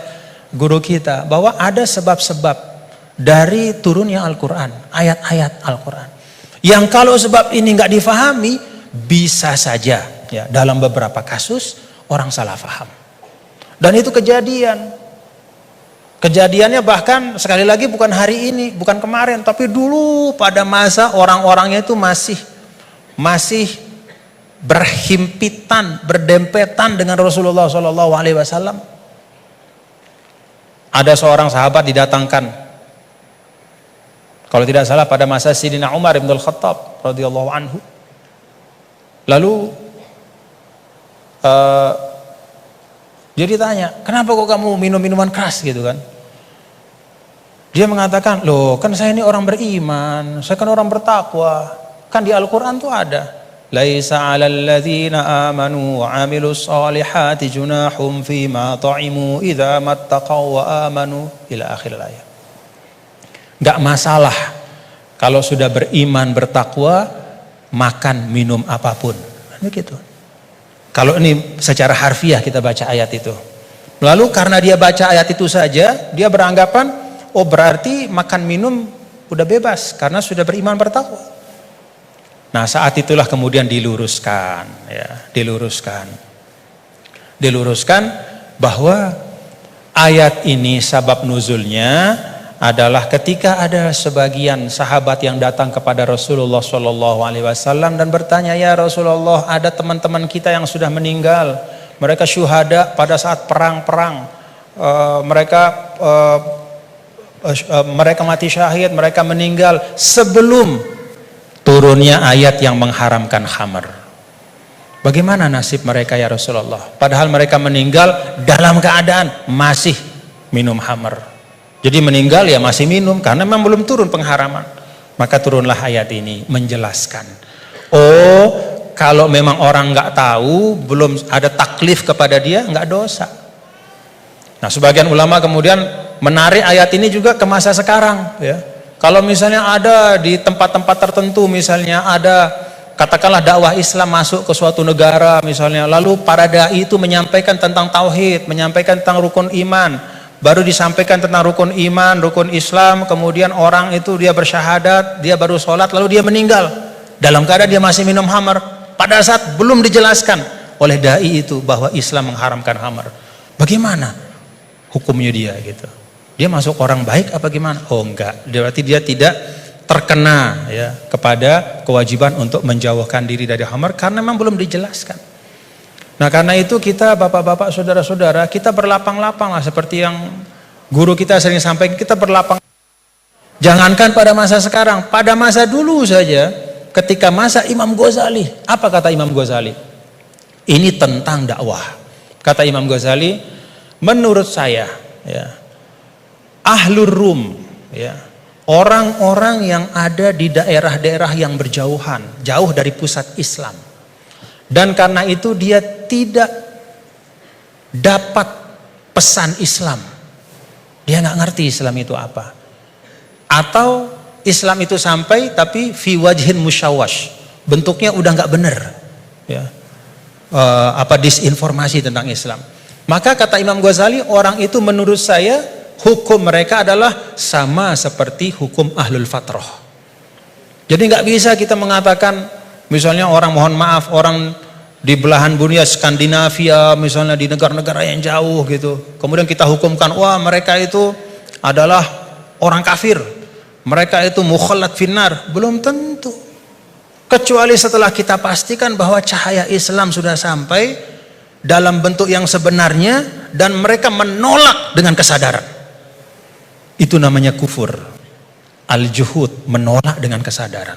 guru kita bahwa ada sebab-sebab dari turunnya Al-Quran, ayat-ayat Al-Quran. Yang kalau sebab ini nggak difahami, bisa saja ya dalam beberapa kasus orang salah faham. Dan itu kejadiannya bahkan sekali lagi bukan hari ini, bukan kemarin, tapi dulu pada masa orang-orangnya itu masih berhimpitan, berdempetan dengan Rasulullah SAW. Ada seorang sahabat didatangkan, kalau tidak salah pada masa Sayyidina Umar bin Al-Khattab radhiyallahu anhu. Lalu dia ditanya, kenapa kok kamu minum minuman keras gitu kan? Dia mengatakan, loh kan saya ini orang beriman, saya kan orang bertakwa. Kan di Al-Quran tuh ada, laisa 'alal ladzina amanu wa 'amilus solihati junahum fima ta'imu idza mattaqaw wa amanu ila akhir ayat. Enggak masalah kalau sudah beriman bertakwa makan minum apapun. Begitu. Kalau ini secara harfiah kita baca ayat itu. Lalu karena dia baca ayat itu saja, dia beranggapan, oh berarti makan minum udah bebas karena sudah beriman bertakwa. Nah saat itulah kemudian diluruskan, ya, diluruskan bahwa ayat ini sabab nuzulnya adalah ketika ada sebagian sahabat yang datang kepada Rasulullah SAW dan bertanya, ya Rasulullah, ada teman-teman kita yang sudah meninggal, mereka syuhada pada saat perang-perang, mereka mati syahid, mereka meninggal sebelum turunnya ayat yang mengharamkan khamr. Bagaimana nasib mereka ya Rasulullah? Padahal mereka meninggal dalam keadaan masih minum khamr. Jadi meninggal ya masih minum karena memang belum turun pengharaman. Maka turunlah ayat ini menjelaskan. Oh, kalau memang orang nggak tahu, belum ada taklif kepada dia, nggak dosa. Nah, sebagian ulama kemudian menarik ayat ini juga ke masa sekarang, ya. Kalau misalnya ada di tempat-tempat tertentu, misalnya ada katakanlah dakwah Islam masuk ke suatu negara misalnya, lalu para dai itu menyampaikan tentang tauhid, menyampaikan tentang rukun iman, baru disampaikan tentang rukun iman, rukun Islam, kemudian orang itu dia bersyahadat, dia baru sholat, lalu dia meninggal dalam keadaan dia masih minum khamr, pada saat belum dijelaskan oleh dai itu bahwa Islam mengharamkan khamr. Bagaimana hukumnya dia gitu? Dia masuk orang baik apa gimana? Oh enggak, berarti dia tidak terkena ya kepada kewajiban untuk menjauhkan diri dari khamr karena memang belum dijelaskan. Nah karena itu kita bapak-bapak saudara-saudara, kita berlapang-lapang lah seperti yang guru kita sering sampaikan, kita berlapang. Jangankan pada masa sekarang, pada masa dulu saja ketika masa Imam Ghazali, apa kata Imam Ghazali? Ini tentang dakwah. Kata Imam Ghazali, menurut saya ya, Ahlur Rum ya, orang-orang yang ada di daerah-daerah yang berjauhan, jauh dari pusat Islam, dan karena itu dia tidak dapat pesan Islam, dia nggak ngerti Islam itu apa, atau Islam itu sampai tapi fi wajhin musyawash, bentuknya udah nggak bener ya, disinformasi tentang Islam. Maka kata Imam Ghazali, orang itu menurut saya hukum mereka adalah sama seperti hukum ahlul fatrah. Jadi nggak bisa kita mengatakan misalnya orang, mohon maaf, orang di belahan dunia Skandinavia misalnya, di negara-negara yang jauh gitu, kemudian kita hukumkan wah mereka itu adalah orang kafir, mereka itu mukhallat finnar. Belum tentu, kecuali setelah kita pastikan bahwa cahaya Islam sudah sampai dalam bentuk yang sebenarnya dan mereka menolak dengan kesadaran. Itu namanya kufur. Al-juhud, menolak dengan kesadaran.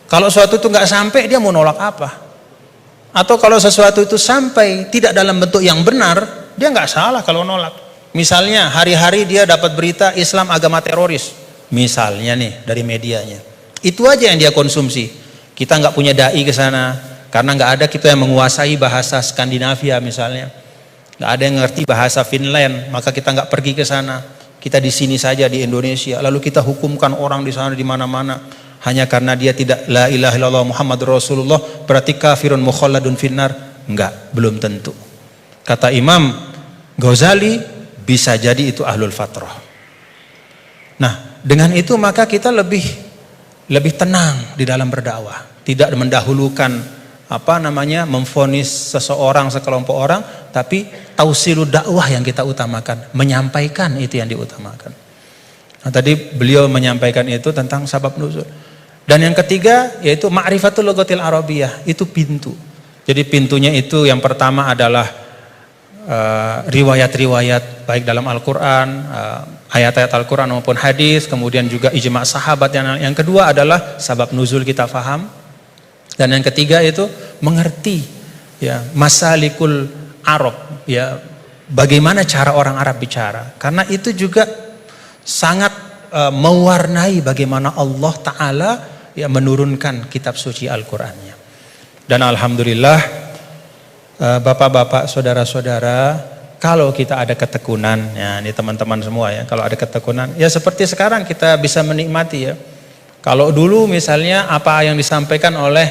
Kalau sesuatu itu nggak sampai, dia mau nolak apa? Atau kalau sesuatu itu sampai tidak dalam bentuk yang benar, dia nggak salah kalau nolak. Misalnya hari-hari dia dapat berita Islam agama teroris, misalnya nih dari medianya, itu aja yang dia konsumsi. Kita nggak punya dai ke sana karena nggak ada kita yang menguasai bahasa Skandinavia misalnya, nggak ada yang ngerti bahasa Finland, maka kita nggak pergi ke sana. Kita di sini saja di Indonesia, lalu kita hukumkan orang di sana di mana-mana hanya karena dia tidak la ilaha illallah Muhammadur Rasulullah berarti kafirun mukhalladun finnar. Enggak, belum tentu. Kata Imam Ghazali, bisa jadi itu ahlul fatrah. Nah, dengan itu maka kita lebih tenang di dalam berdakwah, tidak mendahulukan memvonis seseorang, sekelompok orang, tapi tausilud dakwah yang kita utamakan, menyampaikan itu yang diutamakan. Nah, tadi beliau menyampaikan itu tentang sabab nuzul. Dan yang ketiga yaitu ma'rifatul lughatil arabiyyah, itu pintu. Jadi pintunya itu yang pertama adalah riwayat-riwayat baik dalam Al-Qur'an, ayat-ayat Al-Qur'an maupun hadis, kemudian juga ijma' sahabat. Yang kedua adalah sabab nuzul kita faham. Dan yang ketiga itu mengerti ya masalikul Arab, ya bagaimana cara orang Arab bicara, karena itu juga sangat mewarnai bagaimana Allah Ta'ala ya menurunkan kitab suci Al-Qur'annya. Dan alhamdulillah bapak-bapak, saudara-saudara, kalau kita ada ketekunan, ya ini teman-teman semua ya, kalau ada ketekunan ya seperti sekarang kita bisa menikmati ya. Kalau dulu misalnya apa yang disampaikan oleh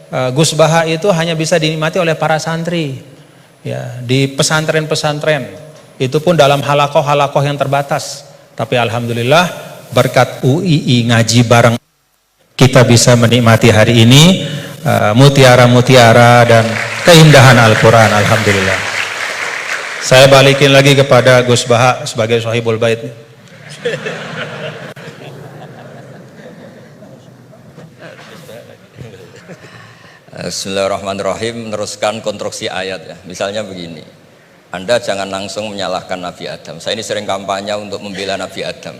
Gus Baha itu hanya bisa dinikmati oleh para santri. Ya, di pesantren-pesantren itu pun dalam halakoh-halakoh yang terbatas. Tapi alhamdulillah berkat UII ngaji bareng kita bisa menikmati hari ini mutiara-mutiara dan keindahan Al-Quran. Alhamdulillah. Saya balikin lagi kepada Gus Baha sebagai Sohibul Bait. Bismillahirrahmanirrahim. Meneruskan konstruksi ayat ya. Misalnya begini, Anda jangan langsung menyalahkan Nabi Adam. Saya ini sering kampanye untuk membela Nabi Adam,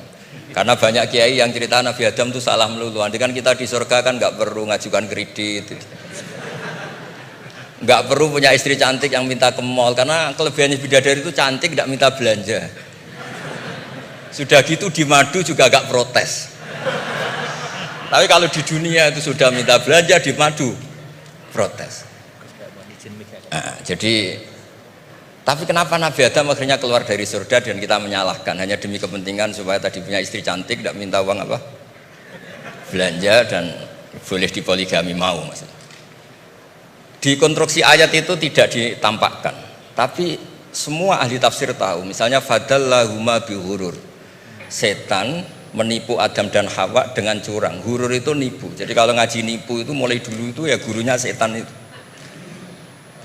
karena banyak kiai yang cerita Nabi Adam itu salah melulu. Nanti kan kita di surga kan nggak perlu ngajukan kredit, nggak perlu punya istri cantik yang minta ke mall, karena kelebihannya bidadari itu cantik, tidak minta belanja. Sudah gitu di madu juga agak protes. Tapi kalau di dunia itu sudah minta belanja, di madu protes. Jadi, tapi kenapa Nabi Adam akhirnya keluar dari surga dan kita menyalahkan hanya demi kepentingan supaya tadi punya istri cantik, tidak minta uang apa? Belanja dan boleh dipoligami mau maksudnya. Di konstruksi ayat itu tidak ditampakkan, tapi semua ahli tafsir tahu. Misalnya fadallahuma bihurur, setan menipu Adam dan Hawa dengan curang. Hurur itu nipu. Jadi kalau ngaji nipu itu mulai dulu itu ya gurunya setan itu.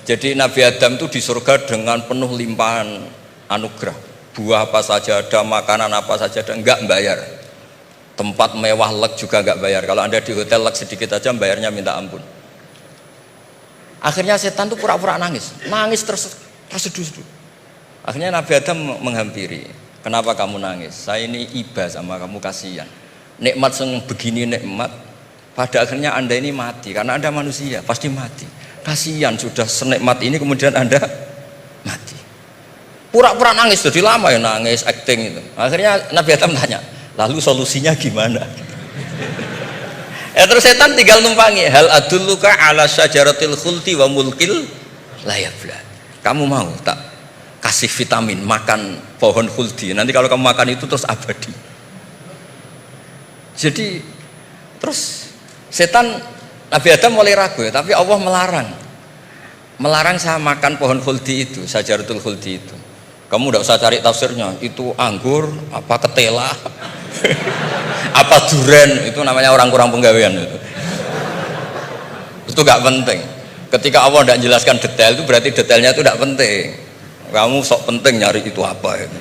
Jadi Nabi Adam itu di surga dengan penuh limpahan anugerah. Buah apa saja ada, makanan apa saja ada, enggak bayar. Tempat mewah lek juga enggak bayar. Kalau Anda di hotel lek sedikit aja bayarnya minta ampun. Akhirnya setan tuh pura-pura nangis terseduh-seduh. Akhirnya Nabi Adam menghampiri. Kenapa kamu nangis? Saya ini iba sama kamu, kasihan. Nikmat yang begini nikmat, pada akhirnya Anda ini mati. Karena Anda manusia, pasti mati. Kasihan sudah senikmat ini kemudian Anda mati. Pura-pura nangis, jadi lama ya nangis, acting itu. Akhirnya Nabi Adam tanya, lalu solusinya gimana? Terus setan tinggal numpangi. Hal adulluka ala syajaratil khuldi wa mulkil la yafla. Kamu mau tak kasih vitamin, makan pohon khuldi. Nanti kalau kamu makan itu terus abadi. Jadi terus setan, Nabi Adam mulai ragu ya, tapi Allah melarang saya makan pohon khuldi itu, syajaratul khuldi itu. Kamu tidak usah cari tafsirnya, itu anggur apa ketela apa duren, itu namanya orang kurang penggawean itu gak penting. Ketika Allah tidak jelaskan detail itu berarti detailnya itu tidak penting. Kamu sok penting nyari itu apa itu.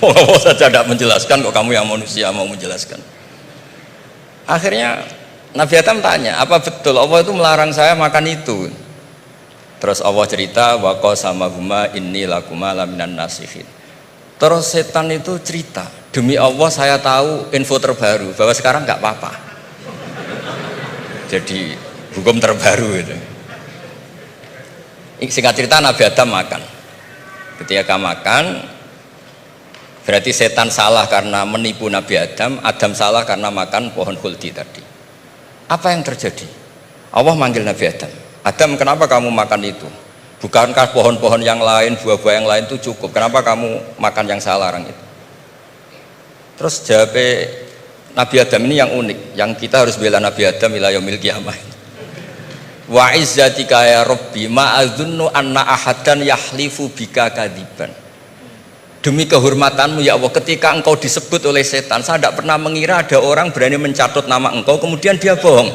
Allah saja tidak menjelaskan, kok kamu yang manusia mau menjelaskan. Akhirnya Nabi Adam tanya, apa betul Allah itu melarang saya makan itu? Terus Allah cerita, wa qasamahuma inni lakuma laminan nasihin. Terus setan itu cerita, demi Allah saya tahu info terbaru bahwa sekarang nggak apa-apa. Jadi hukum terbaru itu. Singkat cerita Nabi Adam makan. Ketika makan, berarti setan salah karena menipu Nabi Adam, Adam salah karena makan pohon khuldi tadi. Apa yang terjadi? Allah manggil Nabi Adam. Adam, kenapa kamu makan itu? Bukankah pohon-pohon yang lain, buah-buah yang lain itu cukup? Kenapa kamu makan yang saya larang itu? Terus jawab Nabi Adam ini yang unik, yang kita harus bela Nabi Adam ila yaumil qiyamah. Wa izzatika ya Rabbi ma adzunnu anna ahadan yahlifu bika kadziban. Demi kehormatanmu ya Allah, ketika engkau disebut oleh setan, saya tidak pernah mengira ada orang berani mencatut nama engkau kemudian dia bohong.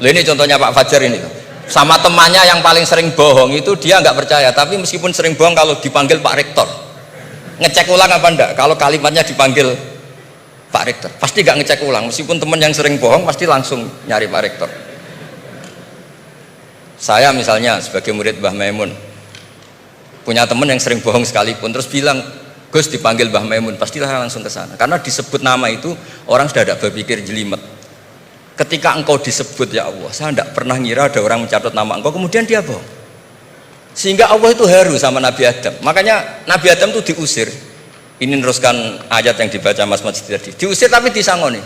Loh, ini contohnya Pak Fajar ini, sama temannya yang paling sering bohong itu dia nggak percaya, tapi meskipun sering bohong kalau dipanggil Pak Rektor ngecek ulang apa enggak, kalau kalimatnya dipanggil Pak Rektor pasti nggak ngecek ulang, meskipun teman yang sering bohong pasti langsung nyari Pak Rektor. Saya misalnya sebagai murid Mbah Maimun punya teman yang sering bohong sekalipun, terus bilang Gus dipanggil Mbah Maimun, pastilah langsung ke sana, karena disebut nama itu orang sudah ada berpikir jelimet. Ketika engkau disebut ya Allah, saya tidak pernah ngira ada orang mencatat nama engkau kemudian dia bohong, sehingga Allah itu haru sama Nabi Adam. Makanya Nabi Adam itu diusir. Ini meneruskan ayat yang dibaca Mas Masjid tadi, diusir tapi disangoni.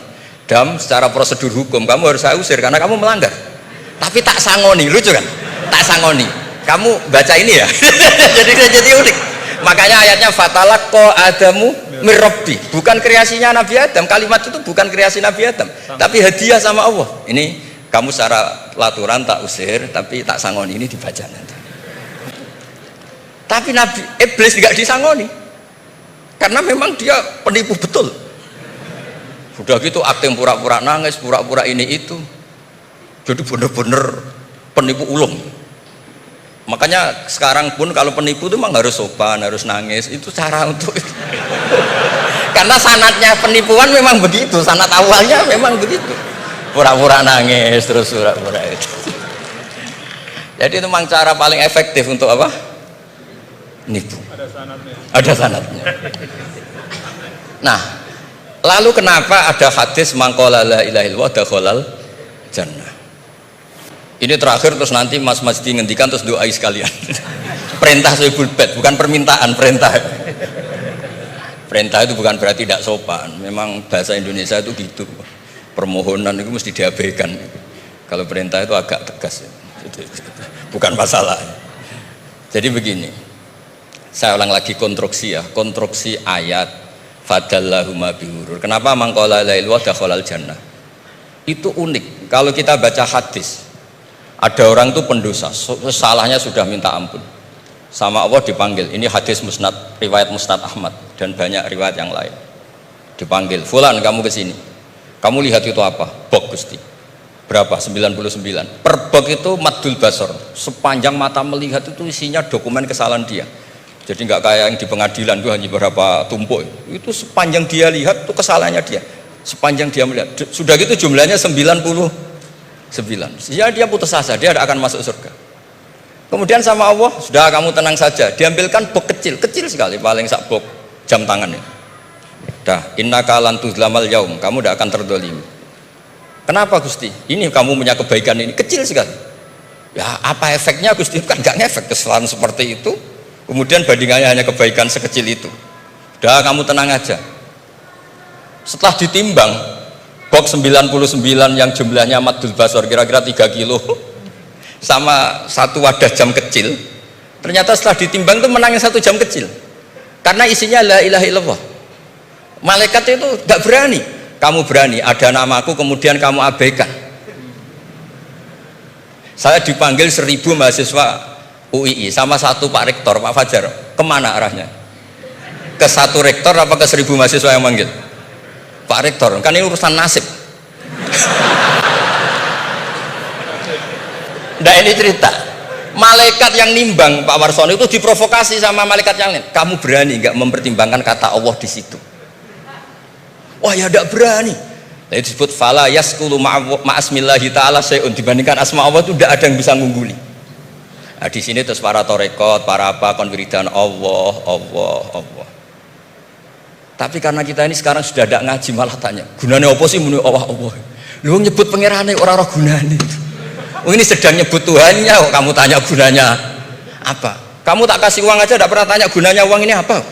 Dam, secara prosedur hukum kamu harus saya usir karena kamu melanggar, tapi tak sangoni. Lucu kan? Tak sangoni, kamu baca ini ya. jadi unik. Makanya ayatnya fatalaqqa Adamu mir Rabbi, bukan kreasinya Nabi Adam. Kalimat itu bukan kreasi Nabi Adam, tapi hadiah sama Allah. Ini kamu secara laturan tak usir, tapi tak sangoni, ini dibaca nanti. Tapi Nabi Iblis nggak disangoni, karena memang dia penipu betul. Sudah gitu akting pura-pura nangis, pura-pura ini itu, jadi bener-bener penipu ulung. Makanya sekarang pun kalau penipu itu memang harus sopan, harus nangis, itu cara untuk karena sanatnya penipuan memang begitu, sanat awalnya memang begitu, pura-pura nangis terus pura-pura itu. Jadi itu memang cara paling efektif untuk apa? Nipu. Ada sanatnya. Nah, lalu kenapa ada hadis mangqala la ilaha illallah dakhalal jannah? Ini terakhir, terus nanti Mas Masdi ngendikan terus doai sekalian. Perintah sohibul bait, bukan permintaan, perintah. Perintah itu bukan berarti tidak sopan. Memang bahasa Indonesia itu gitu. Permohonan itu mesti diabaikan. Kalau perintah itu agak tegas. Bukan masalah. Jadi begini. Saya ulang lagi konstruksi ya, konstruksi ayat fadallahuma bihurur. Kenapa mangqala la ilaha illallah dakhalal jannah? Itu unik. Kalau kita baca hadis, ada orang itu pendosa, salahnya sudah minta ampun, sama Allah dipanggil. Ini hadis musnad, riwayat musnad Ahmad dan banyak riwayat yang lain. Dipanggil, fulan kamu kesini, kamu lihat itu apa? Bok Gusti. Berapa? 99. Per bok itu maddul basor, sepanjang mata melihat itu isinya dokumen kesalahan dia. Jadi nggak kayak yang di pengadilan itu hanya beberapa tumpuk. Itu sepanjang dia lihat itu kesalahannya dia. Sepanjang dia melihat. Sudah gitu jumlahnya 99. Ya dia putus asa, dia tidak akan masuk surga. Kemudian sama Allah, sudah kamu tenang saja. Diambilkan bok kecil, kecil sekali, paling sak bok jam tangan ini. Dah, innaka lan tuzlamal yaum, kamu tidak akan terdolimi. Kenapa Gusti? Ini kamu punya kebaikan ini kecil sekali. Ya apa efeknya Gusti? Kan nggak ngefek kesalahan seperti itu. Kemudian bandingannya hanya kebaikan sekecil itu. Udah kamu tenang aja. Setelah ditimbang box 99 yang jumlahnya maddul basor kira-kira 3 kilo sama satu wadah jam kecil, ternyata setelah ditimbang itu menangnya 1 jam kecil karena isinya la ilaha illallah. Malaikat itu gak berani. Kamu berani, ada namaku kemudian kamu abaikan. Saya dipanggil 1000 mahasiswa UII sama satu Pak Rektor, Pak Fajar. Kemana arahnya? Ke satu rektor apa ke 1000 mahasiswa yang manggil? Pak Rektor, kan ini urusan nasib. Nah ini cerita. Malaikat yang nimbang Pak Warsono itu diprovokasi sama malaikat yang lain. Kamu berani nggak mempertimbangkan kata Allah di situ? Wah ya tidak berani. Nah, itu disebut fala yaskulu ma'asmillahi ta'ala syai'un, dibandingkan asma Allah itu tidak ada yang bisa ngungguli. Nah, di sini terus para torekot, para apa konwiridan Allah. Tapi karena kita ini sekarang sudah tidak ngaji, malah tanya, gunanya apa sih muni Allah? Lu nyebut pangerane orang gunane. Oh ini sedang nyebut Tuhannya, kok kamu tanya gunanya apa? Kamu tak kasih uang aja tidak pernah tanya gunanya uang ini apa?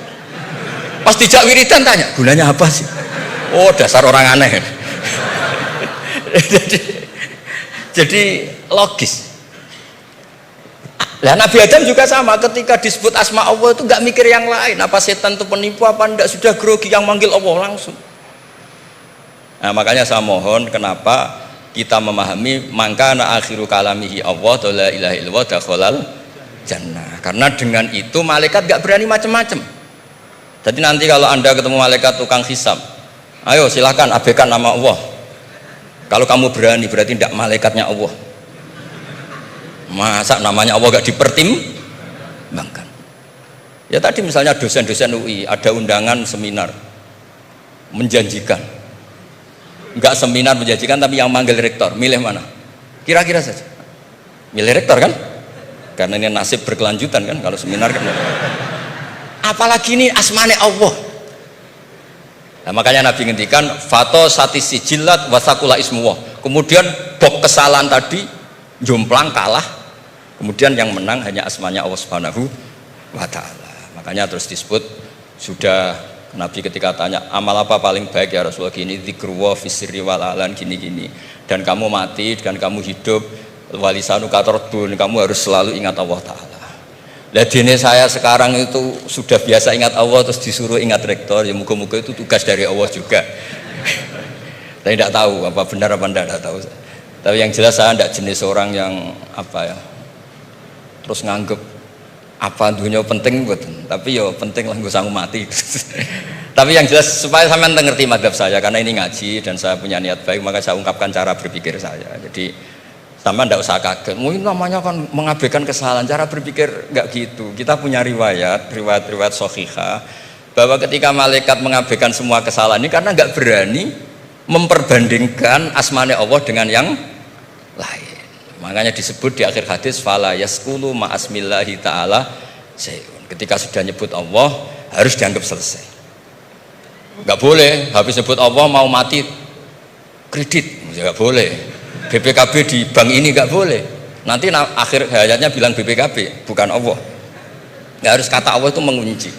Pas dijak wiridan tanya, gunanya apa sih? Oh dasar orang aneh. jadi logis. Lah Nabi Adam juga sama, ketika disebut asma Allah itu nggak mikir yang lain, apa setan itu penipu apa enggak, sudah grogi yang manggil Allah langsung. Nah makanya saya mohon, kenapa kita memahami mangkana akhiru kalamihi Allah la ilaha illallah dakhalal jannah, karena dengan itu malaikat nggak berani macam-macam. Jadi nanti kalau Anda ketemu malaikat tukang hisab, ayo silahkan abaikan nama Allah. Kalau kamu berani berarti tidak malaikatnya Allah. Masa namanya Allah gak dipertimbangkan? Ya tadi misalnya dosen-dosen UI ada undangan seminar menjanjikan, enggak seminar menjanjikan tapi yang manggil rektor, milih mana? Kira-kira saja milih rektor kan? Karena ini nasib berkelanjutan kan kalau seminar kan. Apalagi ini asmane Allah. Nah, makanya Nabi ngendikan fato satisi jilat wasakula ismuwah. Kemudian bok kesalahan tadi jomplang kalah. Kemudian yang menang hanya asmanya Allah Subhanahu wa ta'ala. Makanya terus disebut, sudah Nabi ketika tanya amal apa paling baik ya Rasulullah, gini dzikrullah fisirri wal alan gini-gini, dan kamu mati dan kamu hidup walisanu katordun, kamu harus selalu ingat Allah Ta'ala. Lah dene saya sekarang itu sudah biasa ingat Allah terus disuruh ingat rektor, ya muka-muka itu tugas dari Allah juga. Saya tidak tahu apa benar apa tidak tahu. Tapi yang jelas saya tidak jenis orang yang apa ya, terus nganggep apa dunia penting betul. Tapi ya penting lah gue sanggup mati. Tapi yang jelas supaya sampean ngerti madhab saya, karena ini ngaji dan saya punya niat baik, maka saya ungkapkan cara berpikir saya. Jadi sampean tidak usah kaget. Mungkin namanya kan mengabaikan kesalahan, cara berpikir nggak gitu. Kita punya riwayat sahihah bahwa ketika malaikat mengabaikan semua kesalahan ini karena nggak berani memperbandingkan asmane Allah dengan yang lain. Makanya disebut di akhir hadis fala yaskulu ma'asmillahi ta'ala sayun. Ketika sudah nyebut Allah harus dianggap selesai. Enggak boleh habis nyebut Allah mau mati kredit, enggak boleh. BPKB di bank ini enggak boleh. Nanti akhir hayatnya bilang BPKB bukan Allah. Enggak harus kata Allah itu mengunci.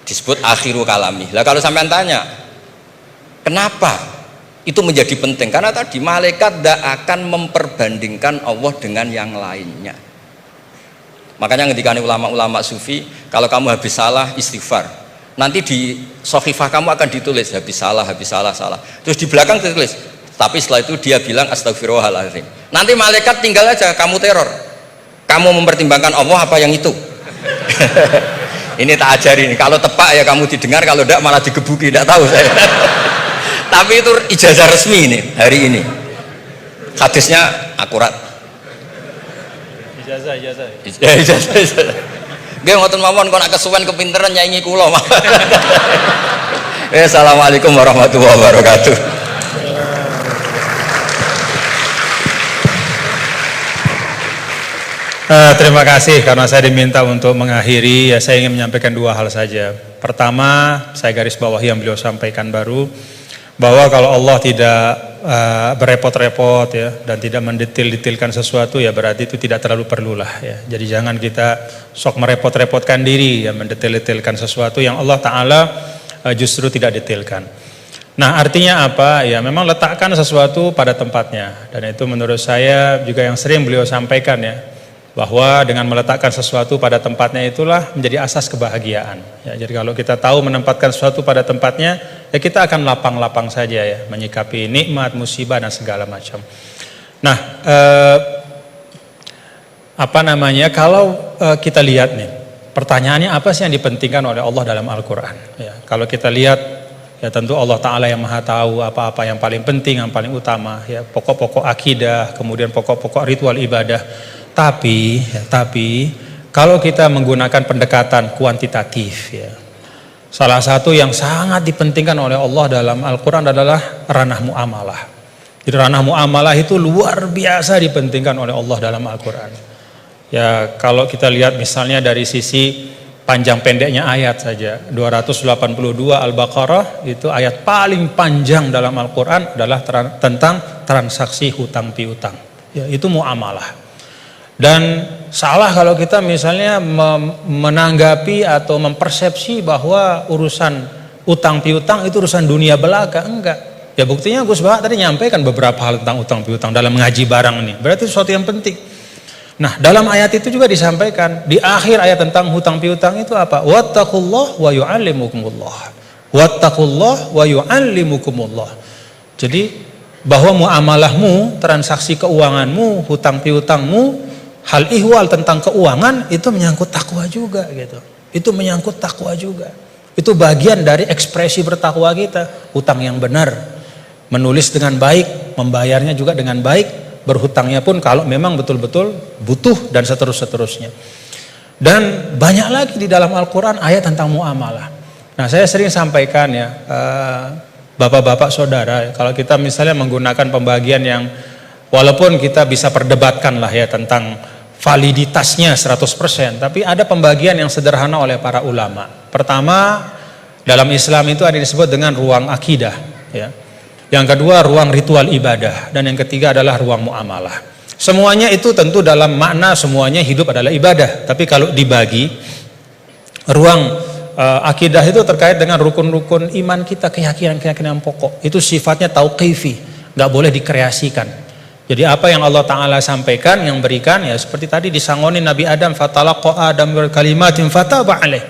Disebut akhiru kalami. Lah kalau sampean tanya, kenapa itu menjadi penting? Karena tadi malaikat tidak akan memperbandingkan Allah dengan yang lainnya. Makanya ketika ulama-ulama sufi, kalau kamu habis salah istighfar, nanti di sohifah kamu akan ditulis habis salah, salah. Terus di belakang ditulis, tapi setelah itu dia bilang astagfirullahaladzim. Nanti malaikat tinggal aja kamu teror. Kamu mempertimbangkan Allah apa yang itu? Ini tak ajarin. Kalau tepak ya kamu didengar, kalau tidak malah digebuki. Tidak tahu saya. Tapi itu ijazah resmi ini hari ini. Hadisnya akurat. Ijazah. Nggih ngoten mawon kok nek kesuwen kepinteran nyanyi kula. Assalamualaikum warahmatullahi wabarakatuh. Terima kasih karena saya diminta untuk mengakhiri, ya saya ingin menyampaikan dua hal saja. Pertama, saya garis bawahi yang beliau sampaikan baru, bahwa kalau Allah tidak berepot-repot ya dan tidak mendetil-detilkan sesuatu, ya berarti itu tidak terlalu perlulah ya. Jadi jangan kita sok merepot-repotkan diri ya mendetil-detilkan sesuatu yang Allah Ta'ala justru tidak detilkan. Nah artinya apa? Ya memang letakkan sesuatu pada tempatnya, dan itu menurut saya juga yang sering beliau sampaikan ya, bahwa dengan meletakkan sesuatu pada tempatnya itulah menjadi asas kebahagiaan ya. Jadi kalau kita tahu menempatkan sesuatu pada tempatnya, ya kita akan lapang-lapang saja ya menyikapi nikmat, musibah dan segala macam. Nah kalau kita lihat nih, pertanyaannya apa sih yang dipentingkan oleh Allah dalam Al-Quran ya. Kalau kita lihat ya tentu Allah Ta'ala yang maha tahu apa-apa yang paling penting, yang paling utama ya, pokok-pokok akidah, kemudian pokok-pokok ritual ibadah. Tapi kalau kita menggunakan pendekatan kuantitatif ya, salah satu yang sangat dipentingkan oleh Allah dalam Al-Quran adalah ranah muamalah. Jadi ranah muamalah itu luar biasa dipentingkan oleh Allah dalam Al-Quran. Ya kalau kita lihat misalnya dari sisi panjang pendeknya ayat saja, 282 Al-Baqarah itu ayat paling panjang dalam Al-Quran adalah tentang transaksi hutang piutang. Ya itu muamalah. Dan salah kalau kita misalnya menanggapi atau mempersepsi bahwa urusan utang piutang itu urusan dunia belaka. Enggak. Ya buktinya Gus Baha tadi nyampaikan beberapa hal tentang utang piutang dalam mengaji barang ini. Berarti sesuatu yang penting. Nah dalam ayat itu juga disampaikan, di akhir ayat tentang hutang piutang itu apa? Wattaqullah wa yu'allimukumullah. Wattaqullah wa yu'allimukumullah. Jadi bahwa muamalahmu, transaksi keuanganmu, hutang piutangmu, hal ihwal tentang keuangan itu menyangkut takwa juga gitu. Itu menyangkut takwa juga. Itu bagian dari ekspresi bertakwa kita. Hutang yang benar, menulis dengan baik, membayarnya juga dengan baik, berhutangnya pun kalau memang betul-betul butuh dan seterusnya. Dan banyak lagi di dalam Al-Quran ayat tentang muamalah. Nah saya sering sampaikan ya, bapak-bapak saudara, kalau kita misalnya menggunakan pembagian yang walaupun kita bisa perdebatkan lah ya tentang validitasnya 100%, tapi ada pembagian yang sederhana oleh para ulama. Pertama, dalam Islam itu ada disebut dengan ruang akidah ya. Yang kedua ruang ritual ibadah, dan yang ketiga adalah ruang muamalah. Semuanya itu tentu dalam makna semuanya hidup adalah ibadah, tapi kalau dibagi ruang akidah itu terkait dengan rukun-rukun iman kita, keyakinan-keyakinan pokok. Itu sifatnya tauqifi, nggak boleh dikreasikan. Jadi apa yang Allah Ta'ala sampaikan, yang berikan ya seperti tadi disangoni Nabi Adam, fatalaqa Adam kalimatin fataba alaih.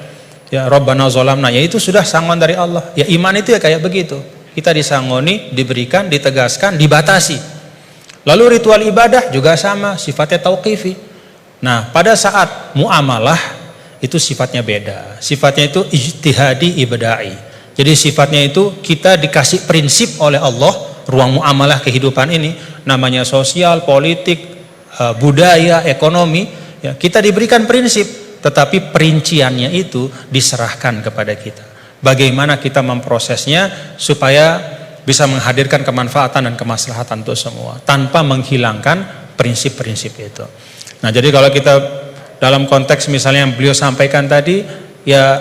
Ya Rabbana zolamna, ya itu sudah sangon dari Allah. Ya iman itu ya kayak begitu. Kita disangoni, diberikan, ditegaskan, dibatasi. Lalu ritual ibadah juga sama, sifatnya tauqifi. Nah, pada saat muamalah itu sifatnya beda. Sifatnya itu ijtihadi ibada'i. Jadi sifatnya itu kita dikasih prinsip oleh Allah, ruang muamalah kehidupan ini, namanya sosial, politik, budaya, ekonomi, ya, kita diberikan prinsip, tetapi perinciannya itu diserahkan kepada kita. Bagaimana kita memprosesnya supaya bisa menghadirkan kemanfaatan dan kemaslahatan untuk semua tanpa menghilangkan prinsip-prinsip itu. Nah, jadi kalau kita dalam konteks misalnya yang beliau sampaikan tadi, ya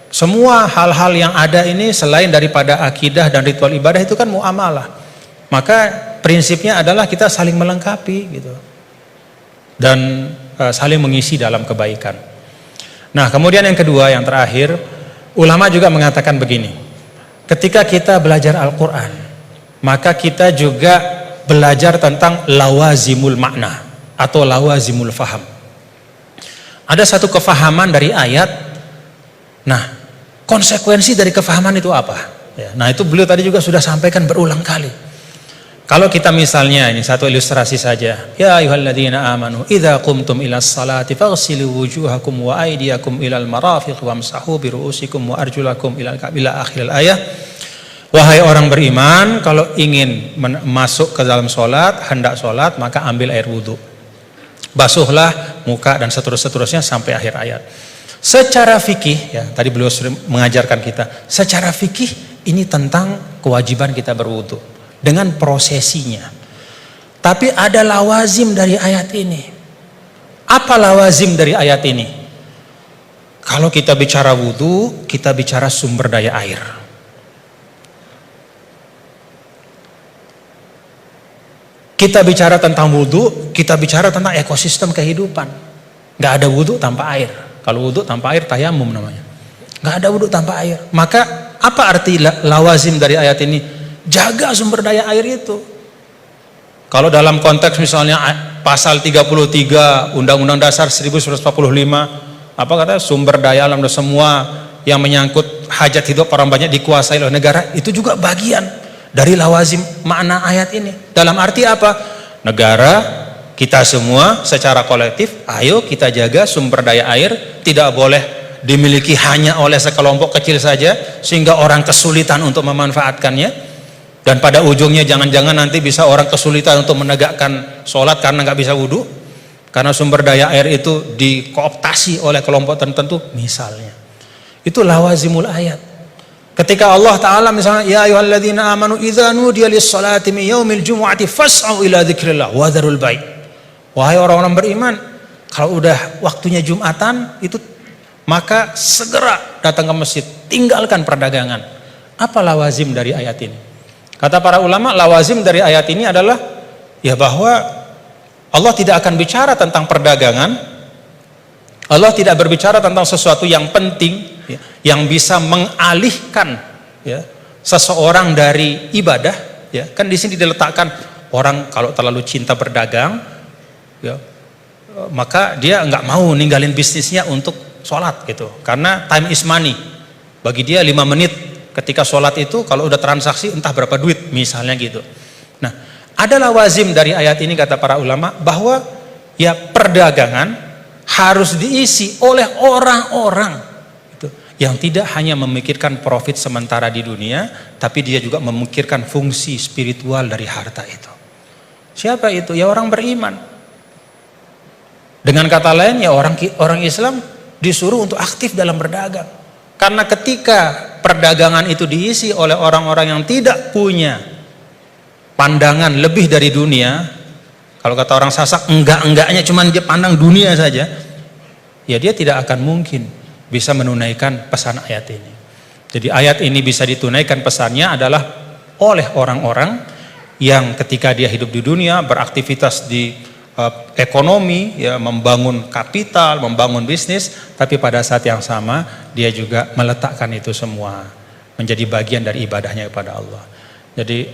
semua hal-hal yang ada ini selain daripada akidah dan ritual ibadah itu kan muamalah. Maka prinsipnya adalah kita saling melengkapi gitu. Dan saling mengisi dalam kebaikan. Nah, kemudian yang kedua, yang terakhir, ulama juga mengatakan begini. Ketika kita belajar Al-Quran, maka kita juga belajar tentang lawazimul makna atau lawazimul faham. Ada satu kefahaman dari ayat. Nah, konsekuensi dari kefahaman itu apa? Ya, nah, itu beliau tadi juga sudah sampaikan berulang kali. Kalau kita misalnya, ini satu ilustrasi saja. Ya ayyuhalladzina amanu idza qumtum ilas salati faghsilu wujuhakum wa aydiyakum ilal marafiq wamsahu bi ru'usikum wa arjulakum ila akhir ayat. Wahai orang beriman, kalau ingin masuk ke dalam solat, hendak solat, maka ambil air wudhu. Basuhlah muka dan seterusnya sampai akhir ayat. Secara fikih, ya tadi beliau sering mengajarkan kita, secara fikih ini tentang kewajiban kita berwudhu dengan prosesinya. Tapi ada lawazim dari ayat ini. Apa lawazim dari ayat ini? Kalau kita bicara wudhu, kita bicara sumber daya air. Kita bicara tentang wudhu, kita bicara tentang ekosistem kehidupan. Gak ada wudhu tanpa air. Kalau wudhu tanpa air, tayamum namanya. Gak ada wudhu tanpa air. Maka apa arti lawazim dari ayat ini? Jaga sumber daya air itu. Kalau dalam konteks misalnya pasal 33 Undang-Undang Dasar 1945, apa kata sumber daya alam dan semua yang menyangkut hajat hidup orang banyak dikuasai oleh negara, itu juga bagian dari lawazim makna ayat ini. Dalam arti apa? Negara, kita semua secara kolektif, ayo kita jaga sumber daya air, tidak boleh dimiliki hanya oleh sekelompok kecil saja sehingga orang kesulitan untuk memanfaatkannya. Dan pada ujungnya jangan-jangan nanti bisa orang kesulitan untuk menegakkan sholat karena nggak bisa wudhu, karena sumber daya air itu dikooptasi oleh kelompok tertentu misalnya. Itu lawazimul ayat. Ketika Allah Ta'ala misalnya, ya ayyuhalladzina amanu idza nudiya lis-salati min yaumil jumu'ati fas'au ila dzikrillah wa dzarul bai'. Wahai orang-orang beriman, kalau udah waktunya Jumatan itu, maka segera datang ke masjid, tinggalkan perdagangan. Apa lawazim dari ayat ini? Kata para ulama, lawazim dari ayat ini adalah ya bahwa Allah tidak akan bicara tentang perdagangan. Allah tidak berbicara tentang sesuatu yang penting, ya, yang bisa mengalihkan, ya, seseorang dari ibadah. Ya, kan di sini diletakkan orang kalau terlalu cinta berdagang, ya, maka dia nggak mau ninggalin bisnisnya untuk sholat gitu, karena time is money. Bagi dia 5 menit ketika sholat itu kalau udah transaksi entah berapa duit misalnya gitu. Nah, ada lawazim dari ayat ini kata para ulama bahwa ya perdagangan harus diisi oleh orang-orang gitu, yang tidak hanya memikirkan profit sementara di dunia, tapi dia juga memikirkan fungsi spiritual dari harta itu. Siapa itu? Ya orang beriman. Dengan kata lain ya orang Islam disuruh untuk aktif dalam berdagang. Karena ketika perdagangan itu diisi oleh orang-orang yang tidak punya pandangan lebih dari dunia, kalau kata orang Sasak, enggaknya cuman dia pandang dunia saja, ya dia tidak akan mungkin bisa menunaikan pesan ayat ini. Jadi ayat ini bisa ditunaikan pesannya adalah oleh orang-orang yang ketika dia hidup di dunia, beraktivitas di ekonomi, ya, membangun kapital, membangun bisnis, tapi pada saat yang sama dia juga meletakkan itu semua menjadi bagian dari ibadahnya kepada Allah. Jadi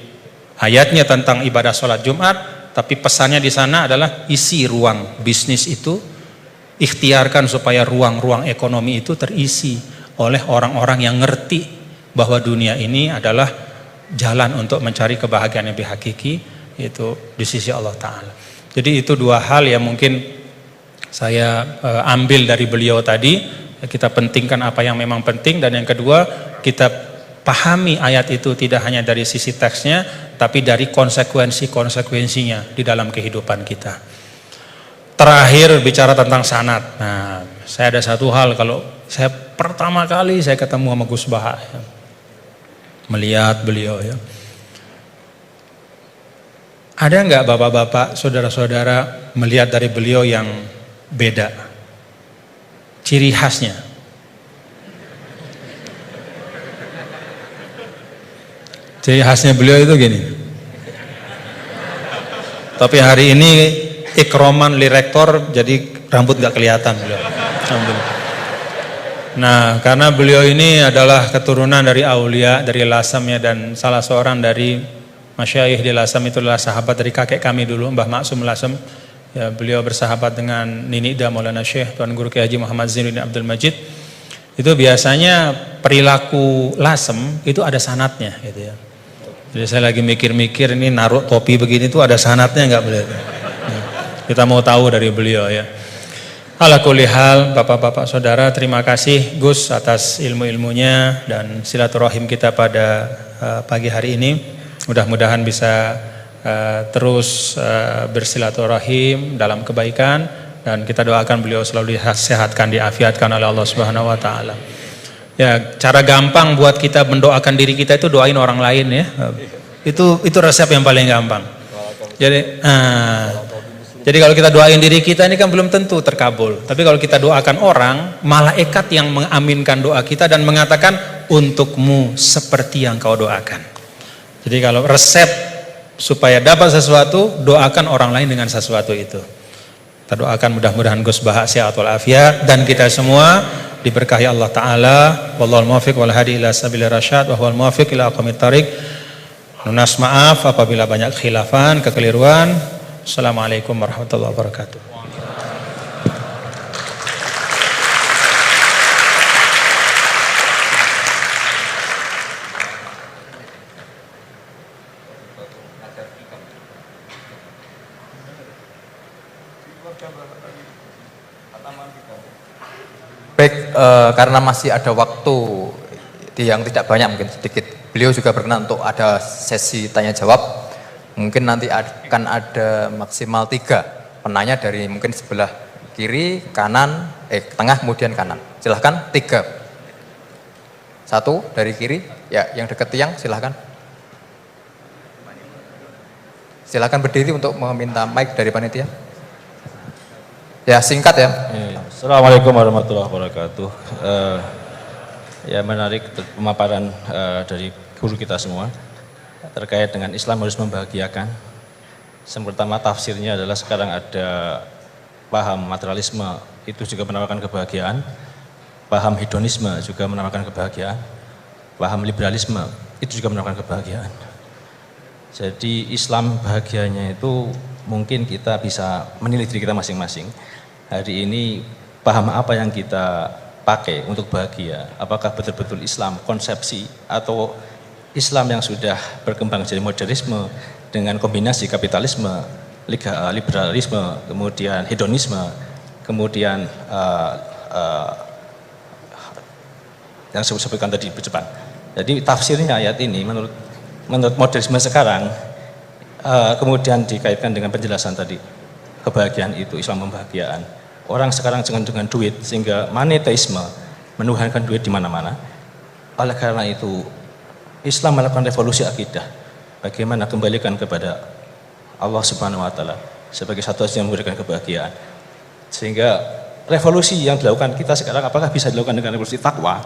ayatnya tentang ibadah sholat Jumat, tapi pesannya di sana adalah isi ruang bisnis itu, ikhtiarkan supaya ruang-ruang ekonomi itu terisi oleh orang-orang yang ngerti bahwa dunia ini adalah jalan untuk mencari kebahagiaan yang lebih hakiki, itu di sisi Allah Ta'ala. Jadi itu dua hal yang mungkin saya ambil dari beliau tadi. Kita pentingkan apa yang memang penting, dan yang kedua kita pahami ayat itu tidak hanya dari sisi teksnya tapi dari konsekuensinya di dalam kehidupan kita. Terakhir bicara tentang sanad. Nah, saya ada satu hal, kalau saya pertama kali saya ketemu sama Gus Baha ya, melihat beliau ya. Ada nggak bapak-bapak, saudara-saudara melihat dari beliau yang beda? Ciri khasnya. Ciri khasnya beliau itu gini. Tapi hari ini ikroman li rektor, jadi rambut nggak kelihatan beliau. Alhamdulillah. Nah, karena beliau ini adalah keturunan dari aulia, dari Lasem ya, dan salah seorang dari masyayikh di Lasem itu adalah sahabat dari kakek kami dulu, Mbah Maksum Lasem. Ya, beliau bersahabat dengan Nini Ida Maulana Syekh Tuan Guru Kiai Haji Muhammad Zainuddin Abdul Majid. Itu biasanya perilaku Lasem itu ada sanatnya gitu ya. Jadi saya lagi mikir-mikir ini naruh topi begini tuh ada sanatnya nggak beliau? Nah, kita mau tahu dari beliau ya. Ala kulli hal, bapak-bapak saudara, terima kasih Gus atas ilmu-ilmunya dan silaturahim kita pada pagi hari ini. Mudah-mudahan bisa terus bersilaturahim dalam kebaikan, dan kita doakan beliau selalu disehatkan, diafiatkan oleh Allah Subhanahu wa taala. Ya, cara gampang buat kita mendoakan diri kita itu doain orang lain ya. Itu resep yang paling gampang. Jadi kalau kita doain diri kita ini kan belum tentu terkabul. Tapi kalau kita doakan orang, malaikat yang mengaminkan doa kita dan mengatakan untukmu seperti yang kau doakan. Jadi kalau resep supaya dapat sesuatu, doakan orang lain dengan sesuatu itu. Kita doakan mudah-mudahan Gus Baha sehat walafiat dan kita semua diberkahi Allah Ta'ala. Wallahul muwaffiq wal hadi ila sabilir rasyad wa huwal muwaffiq ila aqwamit thariq. Lunas maaf apabila banyak khilafan, kekeliruan. Assalamualaikum warahmatullahi wabarakatuh. Baik, karena masih ada waktu yang tidak banyak, mungkin sedikit. Beliau juga berkenan untuk ada sesi tanya jawab. Mungkin nanti akan ada maksimal 3 penanya dari mungkin sebelah kiri, kanan, tengah, kemudian kanan. Silahkan 3. 1 dari kiri, ya yang dekat tiang silahkan. Silahkan berdiri untuk meminta mic dari panitia. Ya singkat ya. Assalamualaikum warahmatullahi wabarakatuh. Ya menarik pemaparan dari guru kita semua terkait dengan Islam harus membahagiakan. Yang pertama tafsirnya adalah sekarang ada paham materialisme itu juga menawarkan kebahagiaan, paham hedonisme juga menawarkan kebahagiaan, paham liberalisme itu juga menawarkan kebahagiaan. Jadi Islam bahagianya itu mungkin kita bisa menilai diri kita masing-masing. Hari ini paham apa yang kita pakai untuk bahagia? Apakah betul-betul Islam konsepsi atau Islam yang sudah berkembang jadi modernisme dengan kombinasi kapitalisme, liberalisme, kemudian hedonisme, kemudian yang saya sebutkan tadi di depan. Jadi tafsirnya ayat ini menurut modernisme sekarang kemudian dikaitkan dengan penjelasan tadi, kebahagiaan itu Islam membahagiaan. Orang sekarang dengan duit sehingga monetisme menuhankan duit di mana-mana. Oleh karena itu Islam melakukan revolusi akidah. Bagaimana kembalikan kepada Allah Subhanahu wa taala sebagai satu-satunya yang memberikan kebahagiaan. Sehingga revolusi yang dilakukan kita sekarang apakah bisa dilakukan dengan revolusi takwa?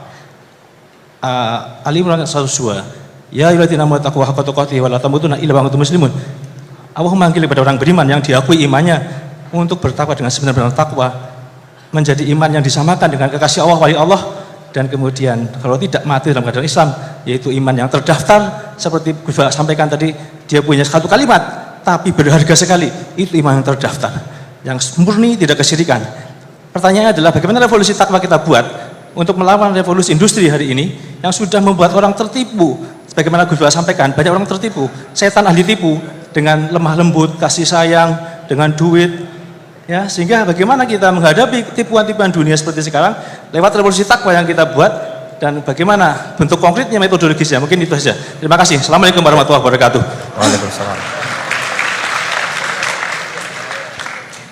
Ali Imran 102. Ya ayyuhalladzina amanu taqullaha haqqa tuqatih wa la tamutunna illa wa antum muslimun. Allah memanggil kepada orang beriman yang diakui imannya untuk bertakwa dengan sebenar-benar takwa, menjadi iman yang disamakan dengan kekasih Allah, wali Allah, dan kemudian kalau tidak mati dalam keadaan Islam, yaitu iman yang terdaftar seperti Gus Baha sampaikan tadi, dia punya satu kalimat tapi berharga sekali, itu iman yang terdaftar yang murni, tidak kesyirikan. Pertanyaannya adalah bagaimana revolusi takwa kita buat untuk melawan revolusi industri hari ini yang sudah membuat orang tertipu. Sebagaimana Gus Baha sampaikan, banyak orang tertipu, setan ahli tipu, dengan lemah lembut, kasih sayang, dengan duit, ya, sehingga bagaimana kita menghadapi tipuan-tipuan dunia seperti sekarang lewat revolusi takwa yang kita buat, dan bagaimana bentuk konkretnya, metodologisnya. Mungkin itu saja. Terima kasih. Assalamualaikum warahmatullahi wabarakatuh. Waalaikumsalam.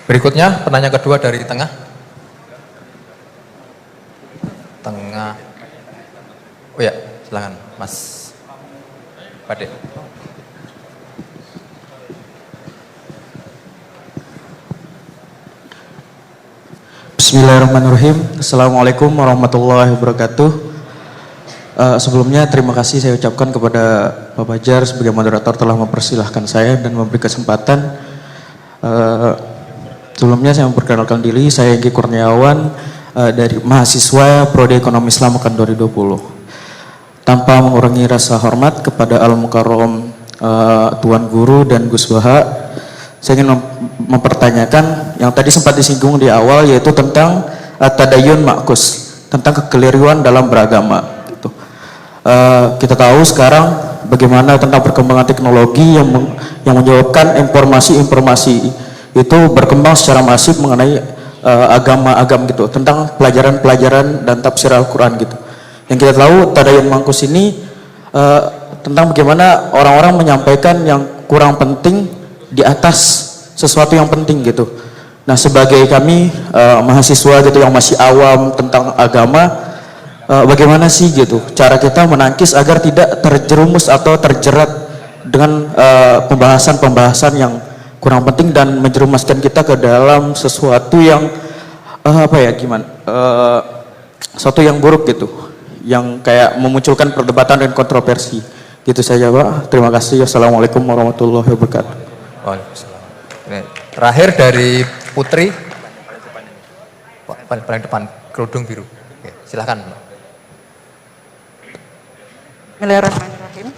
Berikutnya penanya kedua dari tengah. Oh ya, silakan Mas Pade. Bismillahirrahmanirrahim. Assalamualaikum warahmatullahi wabarakatuh. Sebelumnya terima kasih saya ucapkan kepada Pak Fajar sebagai moderator telah mempersilahkan saya dan memberi kesempatan. Sebelumnya saya memperkenalkan diri, saya Enggi Kurniawan dari mahasiswa Prodi Ekonomi Islam Mekan 2020. Tanpa mengurangi rasa hormat kepada Al-Mukarram Tuan Guru dan Gus Baha, saya ingin mempertanyakan yang tadi sempat disinggung di awal, yaitu tentang tadayun ma'kus, tentang kekeliruan dalam beragama. Gitu. Kita tahu sekarang bagaimana tentang perkembangan teknologi yang menyebabkan informasi-informasi itu berkembang secara masif mengenai agama-agama gitu, tentang pelajaran-pelajaran dan tafsir Al-Quran gitu. Yang kita tahu tadayun ma'kus ini tentang bagaimana orang-orang menyampaikan yang kurang penting di atas sesuatu yang penting gitu. Nah, sebagai kami mahasiswa gitu yang masih awam tentang agama, bagaimana sih gitu cara kita menangkis agar tidak terjerumus atau terjerat dengan pembahasan-pembahasan yang kurang penting dan menjerumuskan kita ke dalam sesuatu yang sesuatu yang buruk gitu, yang kayak memunculkan perdebatan dan kontroversi. Gitu saja Pak. Terima kasih. Assalamualaikum warahmatullahi wabarakatuh. Waalaikumsalam. Terakhir dari Putri, paling depan, kerudung biru. Oke, silakan. Bismillahirrahmanirrahim.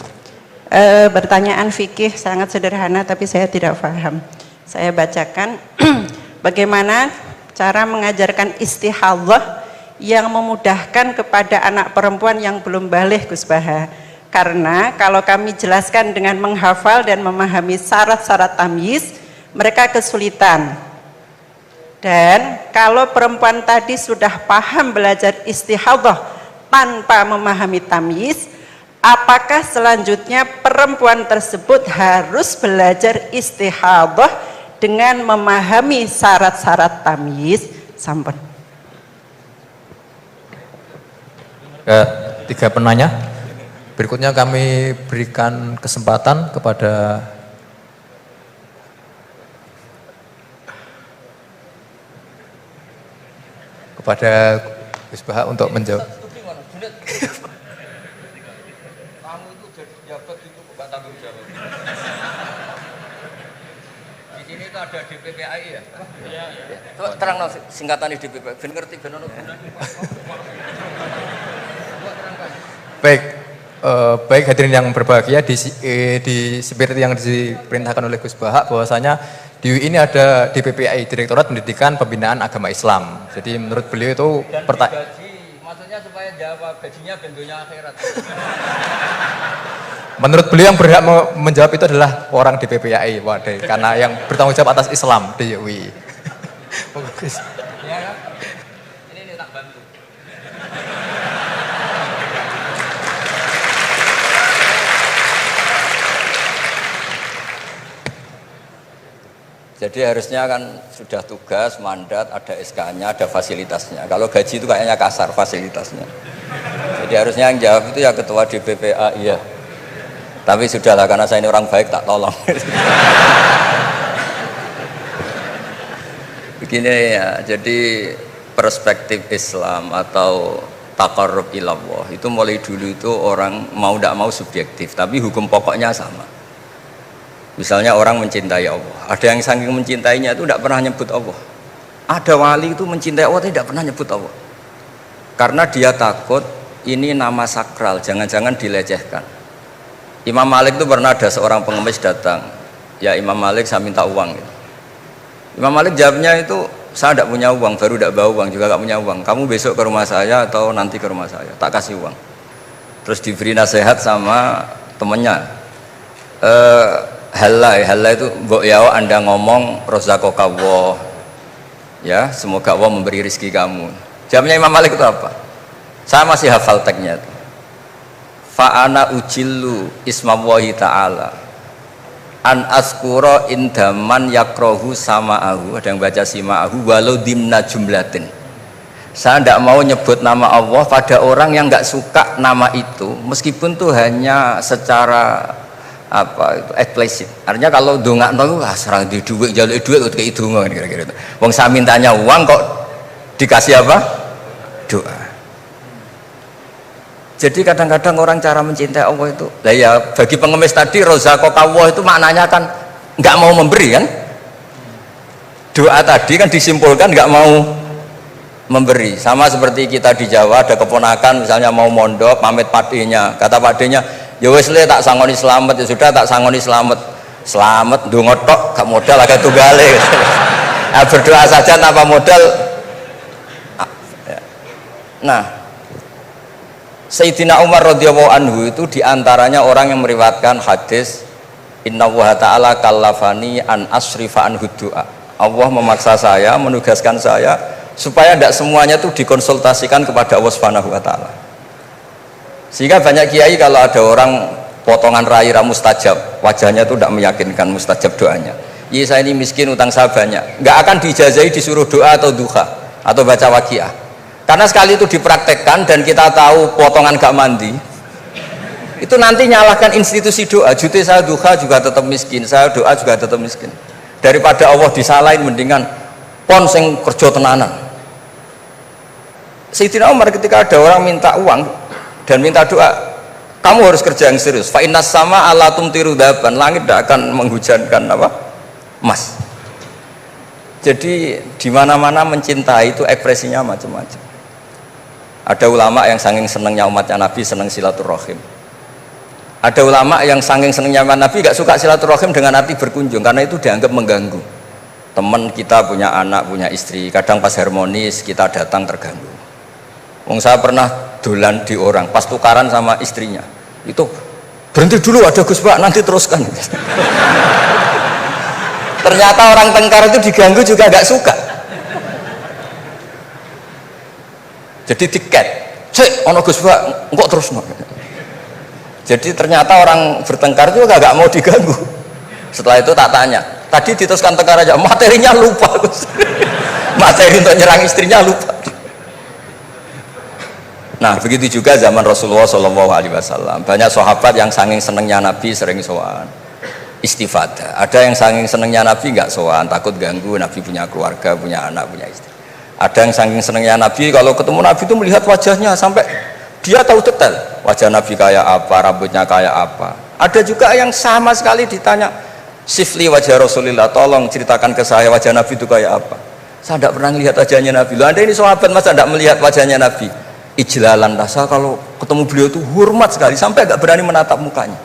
Pertanyaan fikih sangat sederhana tapi saya tidak paham. Saya bacakan bagaimana cara mengajarkan istihadhah yang memudahkan kepada anak perempuan yang belum baligh, Gus Baha. Karena kalau kami jelaskan dengan menghafal dan memahami syarat-syarat tamyiz, mereka kesulitan. Dan kalau perempuan tadi sudah paham belajar istihadhah tanpa memahami tamyiz, apakah selanjutnya perempuan tersebut harus belajar istihadhah dengan memahami syarat-syarat tamyiz? Sampun. Tiga penanya. Berikutnya kami berikan kesempatan kepada Gus Baha untuk menjawab. Kamu itu jadi jabat itu bukan tanggung jawab. Di sini itu ada DPPAI ya? Iya. Coba terang singkatan DPPAI, ben ngerti ben ono gunane. Baik hadirin yang berbahagia, di spirit yang diperintahkan oleh Gus Baha bahwasanya di UI ini ada DPPAI, Direktorat Pendidikan Pembinaan Agama Islam. Jadi menurut beliau itu maksudnya supaya jawab gajinya bentuknya akhirat. Menurut beliau yang berhak menjawab itu adalah orang DPPAI, waduh, karena yang bertanggung jawab atas Islam di UI. Ya kan? Ini tak bantu. Jadi harusnya kan sudah tugas, mandat, ada SK-nya, ada fasilitasnya. Kalau gaji itu kayaknya kasar fasilitasnya. Jadi harusnya yang jawab itu ya ketua DPPA, iya. Tapi sudahlah karena saya ini orang baik tak tolong. Begini ya, jadi perspektif Islam atau taqarrub ilallah itu mulai dulu itu orang mau tidak mau subjektif, tapi hukum pokoknya sama. Misalnya orang mencintai Allah, ada yang saking mencintainya itu tidak pernah nyebut Allah. Ada wali itu mencintai Allah tidak pernah nyebut Allah, karena dia takut ini nama sakral, jangan-jangan dilecehkan. Imam Malik itu pernah ada seorang pengemis datang, ya Imam Malik saya minta uang gitu. Imam Malik jawabnya itu, saya tidak punya uang, baru tidak bawa uang, juga tidak punya uang. Kamu besok ke rumah saya atau nanti ke rumah saya, tak kasih uang. Terus diberi nasihat sama temannya, Halla itu mbok yawa Anda ngomong razaqakallah. Ya, semoga Allah memberi rezeki kamu. Jawabnya Imam Malik itu apa? Saya masih hafal teksnya. Fa ana ujillu ismallahi ta'ala an azkura indaman yakrohu sama'ahu. Ada yang baca sima'ahu walau dimna jumlatin. Saya tidak mau nyebut nama Allah pada orang yang nggak suka nama itu, meskipun tuh hanya secara apa itu explicit. Artinya kalau dongakno serang di duit jaluk duit kayak itu kira-kira itu. Wong saya mintanya uang kok dikasih apa? Doa. Jadi kadang-kadang orang cara mencintai Allah itu, lah ya bagi pengemis tadi razaqakallah itu maknanya kan nggak mau memberi kan? Doa tadi kan disimpulkan nggak mau memberi. Sama seperti kita di Jawa ada keponakan misalnya mau mondok pamit padenya, kata padenya ya wis le tak sangoni selamat, ya sudah tak sangoni selamat ndonga tok gak modal agak tunggale. Nah, berdoa saja tanpa modal. Nah, Sayyidina Umar radhiyallahu anhu itu diantaranya orang yang meriwayatkan hadis innallaha ta'ala kallafani an asrifa an du'a. Allah memaksa saya, menugaskan saya supaya tidak semuanya itu dikonsultasikan kepada Allah Subhanahu wa taala. Sehingga banyak kiai kalau ada orang potongan rai mustajab, wajahnya itu tidak meyakinkan mustajab doanya. Iya saya ini miskin, utang saya banyak, nggak akan diijazahi disuruh doa atau duha atau baca waqiah. Karena sekali itu dipraktekkan dan kita tahu potongan gak mandi, itu nanti nyalahkan institusi doa. Jute saya duha juga tetap miskin, saya doa juga tetap miskin. Daripada Allah disalahin mendingan pon sing kerja tenanan. Sayyidina Umar ketika ada orang minta uang dan minta doa, kamu harus kerja yang serius. Fa innas sama ala tumtiru daban, langit tidak akan menghujankan apa? Emas. Jadi di mana-mana mencintai itu ekspresinya macam-macam. Ada ulama yang saking senangnya umatnya Nabi senang silaturahim. Ada ulama yang saking senangnya umat Nabi gak suka silaturahim dengan arti berkunjung karena itu dianggap mengganggu. Teman kita punya anak, punya istri, kadang pas harmonis kita datang terganggu. Wong saya pernah dolan di orang, pas tukaran sama istrinya, itu berhenti dulu ada Gus Pak, nanti teruskan. Ternyata orang tengkar itu diganggu juga gak suka. Jadi tiket, cek, ono Gus Pak, kok terus no. Jadi ternyata orang bertengkar juga gak mau diganggu. Setelah itu tak tanya, tadi diteruskan tengkar aja, materinya lupa Gus. Materi untuk nyerang istrinya lupa. Nah begitu juga zaman Rasulullah SAW, banyak sahabat yang saking senengnya Nabi sering sowan istifadah. Ada yang saking senengnya Nabi nggak sowan, takut ganggu, Nabi punya keluarga, punya anak, punya istri. Ada yang saking senengnya Nabi kalau ketemu Nabi itu melihat wajahnya sampai dia tahu detail wajah Nabi kayak apa, rambutnya kayak apa. Ada juga yang sama sekali ditanya sifli wajah Rasulullah, tolong ceritakan ke saya wajah Nabi itu kayak apa. Saya tidak pernah melihat wajahnya Nabi. Loh, Anda ini sahabat masa tidak melihat wajahnya Nabi? Ijlalan rasa kalau ketemu beliau itu hormat sekali sampai gak berani menatap mukanya.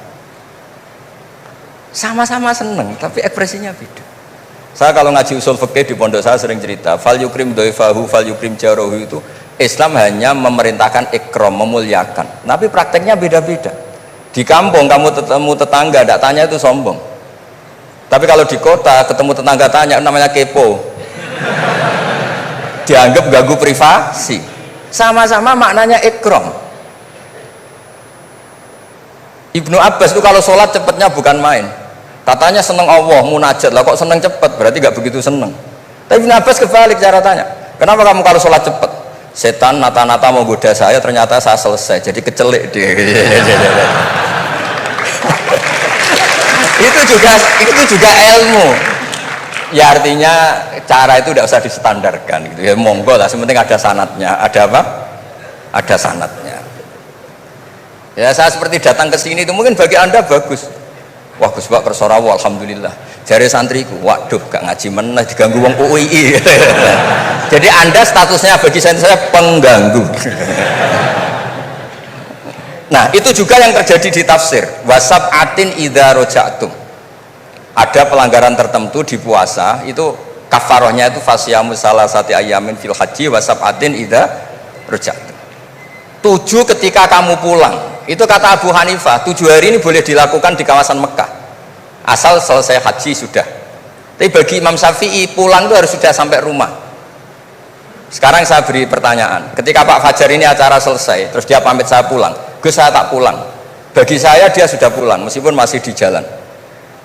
Sama-sama seneng tapi ekspresinya beda. Saya kalau ngaji usul fikih di pondok saya sering cerita fal yukrim doifahu fal yukrim jarohu, itu Islam hanya memerintahkan ikram, memuliakan, tapi prakteknya beda-beda. Di kampung kamu ketemu tetangga tidak tanya itu sombong, tapi kalau di kota ketemu tetangga tanya namanya kepo, dianggap ganggu privasi. Sama-sama maknanya ikram. Ibnu Abbas itu kalau sholat cepatnya bukan main, katanya seneng Allah, munajat lah, kok seneng cepat, berarti gak begitu seneng. Tapi Ibnu Abbas kebalik cara tanya, kenapa kamu kalau sholat cepat? Setan nata-nata mau goda saya, ternyata saya selesai, jadi kecelik dia. itu juga ilmu. Ya artinya cara itu tidak usah distandarkan gitu ya, monggo lah, sementing ada sanatnya. Ada apa? Ada sanatnya. Ya saya seperti datang ke sini itu mungkin bagi Anda bagus. Wah Gus Pak kersorawo alhamdulillah. Jari santriku, waduh gak ngaji meneh diganggu wong UII. Jadi Anda statusnya bagi saya pengganggu. Nah itu juga yang terjadi di tafsir wasab atin idza roja'tum. Ada pelanggaran tertentu di puasa itu kafarohnya itu fasyamu salasati ayamin fil haji wasab atin idza roja'tum. 7 ketika kamu pulang, itu kata Abu Hanifah 7 hari ini boleh dilakukan di kawasan Mekah. asal selesai haji sudah. Tapi bagi Imam Syafi'i pulang itu harus sudah sampai rumah. Sekarang saya beri pertanyaan, ketika Pak Fajar ini acara selesai terus dia pamit saya pulang, Gus saya tak pulang. Bagi saya dia sudah pulang meskipun masih di jalan.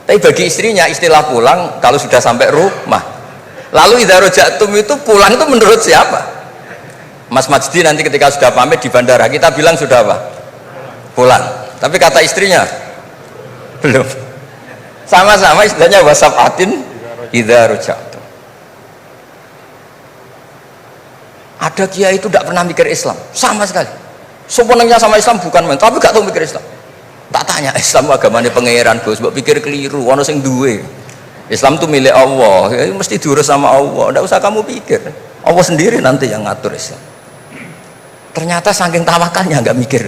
Tapi bagi istrinya istilah pulang kalau sudah sampai rumah. Lalu idza raja'tum itu pulang itu menurut siapa? Mas Majdi nanti ketika sudah pamit di bandara kita bilang sudah apa? Pulang. Tapi kata istrinya belum. Sama-sama istilahnya wasafatin idza raja'tum. Ada kiai itu tidak pernah mikir Islam sama sekali. Sebenarnya sama Islam bukan main, tapi gak tahu mikir Islam. Tak tanya Islam agamanya pangeran Gus, mbok pikir keliru, ono sing duwe. Islam itu milik Allah, ya, mesti diurus sama Allah. Tidak usah kamu pikir, Allah sendiri nanti yang ngatur Islam. Ternyata saking tawakalnya nggak mikir.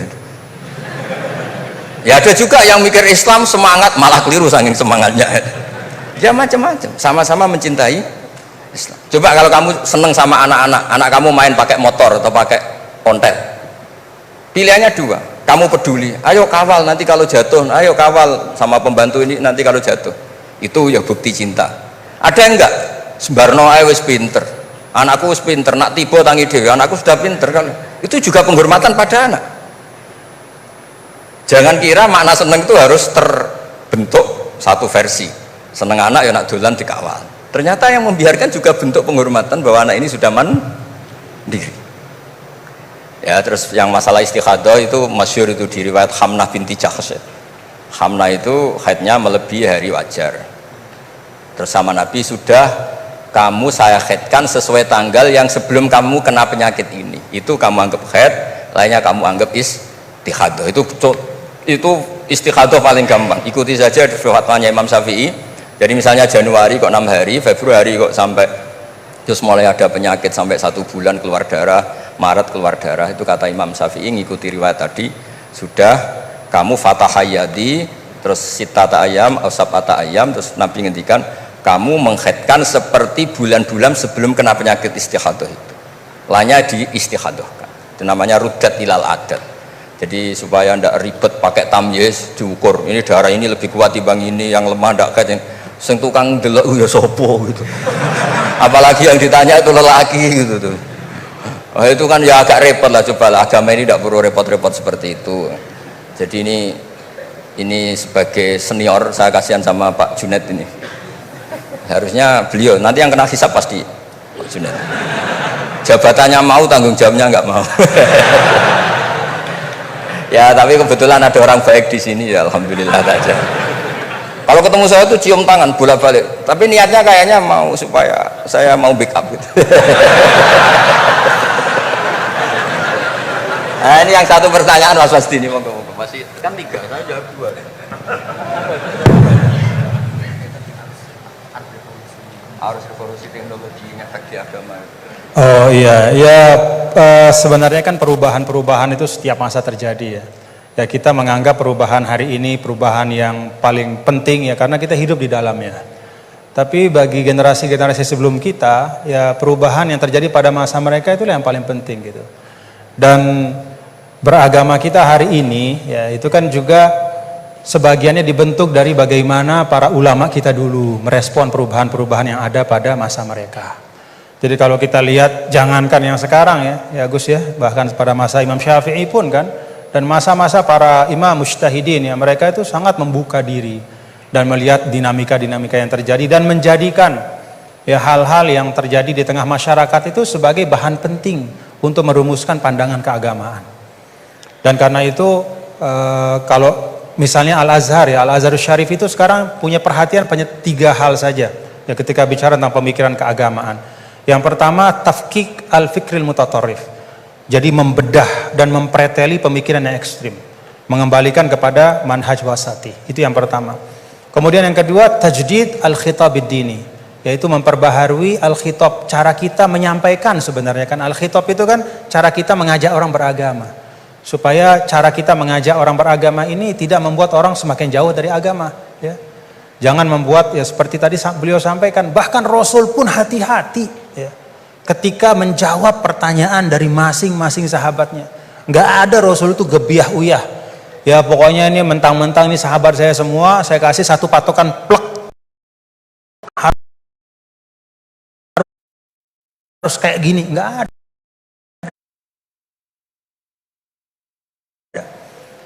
Ya ada juga yang mikir Islam semangat malah keliru saking semangatnya. Ya macam-macam, sama-sama mencintai Islam. Coba kalau kamu seneng sama anak-anak, anak kamu main pakai motor atau pakai ontel, pilihannya dua. Kamu peduli, ayo kawal nanti kalau jatuh, ayo kawal sama pembantu ini nanti kalau jatuh. Itu ya bukti cinta. Ada enggak? Sembarno ae wis pinter. Anakku wis pinter, nak tiba tangi dhewe, anakku sudah pinter kan. Itu juga penghormatan pada anak. Jangan kira makna seneng itu harus terbentuk satu versi. Seneng anak ya nak dolan dikawal. Ternyata yang membiarkan juga bentuk penghormatan bahwa anak ini sudah mandiri. Ya, terus yang masalah istikhadah itu masyhur itu di riwayat Hamnah binti Jahsy. Hamnah itu haidnya melebihi hari wajar. Terus sama Nabi, sudah kamu saya haidkan sesuai tanggal yang sebelum kamu kena penyakit ini. Itu kamu anggap haid, lainnya kamu anggap istikhadah. Itu istikhadah paling gampang. Ikuti saja fatwanya Imam Syafi'i. Jadi misalnya Januari kok 6 hari, Februari kok sampai terus mulai ada penyakit sampai 1 bulan keluar darah, Maret keluar darah, itu kata Imam Syafi'i ngikuti riwayat tadi, sudah kamu fatahayadi terus sitata ayam, sabata ayam, terus Nabi ngendikan kamu menghaidkan seperti bulan-bulan sebelum kena penyakit istikhadah itu. Lainnya di istikhadohkan. Itu namanya rudat ilal adat. Jadi supaya ndak ribet pakai tamyiz diukur. Ini darah ini lebih kuat dibanding ini, yang lemah ndak kayak sing tukang delok ya sopo gitu. Apalagi yang ditanya itu lelaki gitu tuh. Oh, itu kan ya agak repot lah, coba lah, agama ini tidak perlu repot-repot seperti itu. Jadi ini sebagai senior saya kasihan sama Pak Junet ini. Harusnya beliau nanti yang kena hisab pasti Pak Junet. Jabatannya mau, tanggung jawabnya nggak mau. Ya tapi kebetulan ada orang baik di sini ya, alhamdulillah saja. Kalau ketemu saya tuh cium tangan bolak-balik, tapi niatnya kayaknya mau supaya saya mau backup gitu. Nah ini yang satu pertanyaan Mas Wasdi ini, monggo masih kan 3, saya jawab 2. Harus revolusi teknologi ngefek di agama. Oh iya, ya sebenarnya kan perubahan-perubahan itu setiap masa terjadi ya. Ya kita menganggap perubahan hari ini perubahan yang paling penting ya karena kita hidup di dalamnya. Tapi bagi generasi-generasi sebelum kita, ya perubahan yang terjadi pada masa mereka itulah yang paling penting gitu. Dan beragama kita hari ini ya itu kan juga sebagiannya dibentuk dari bagaimana para ulama kita dulu merespon perubahan-perubahan yang ada pada masa mereka. Jadi kalau kita lihat jangankan yang sekarang ya Gus ya, bahkan pada masa Imam Syafi'i pun kan, dan masa-masa para imam mujtahidin ya, mereka itu sangat membuka diri dan melihat dinamika-dinamika yang terjadi dan menjadikan ya hal-hal yang terjadi di tengah masyarakat itu sebagai bahan penting untuk merumuskan pandangan keagamaan. Dan karena itu kalau misalnya Al-Azhar ya, Al-Azharus Syarif itu sekarang punya perhatian pada 3 hal saja ya ketika bicara tentang pemikiran keagamaan. Yang pertama, tafkik al-fikril mutatarrif. Jadi membedah dan mempreteli pemikiran yang ekstrim, mengembalikan kepada manhaj wasati. Itu yang pertama. Kemudian yang kedua, tajdid al-khitabid dini, yaitu memperbaharui al-khitab, cara kita menyampaikan sebenarnya kan. Al-khitab itu kan cara kita mengajak orang beragama. Supaya cara kita mengajak orang beragama ini tidak membuat orang semakin jauh dari agama ya. Jangan membuat ya seperti tadi beliau sampaikan, bahkan Rasul pun hati-hati ya, ketika menjawab pertanyaan dari masing-masing sahabatnya. Nggak ada Rasul itu gebiah uyah Ya pokoknya ini mentang-mentang ini sahabat saya semua, saya kasih satu patokan plek. Harus kayak gini, nggak ada.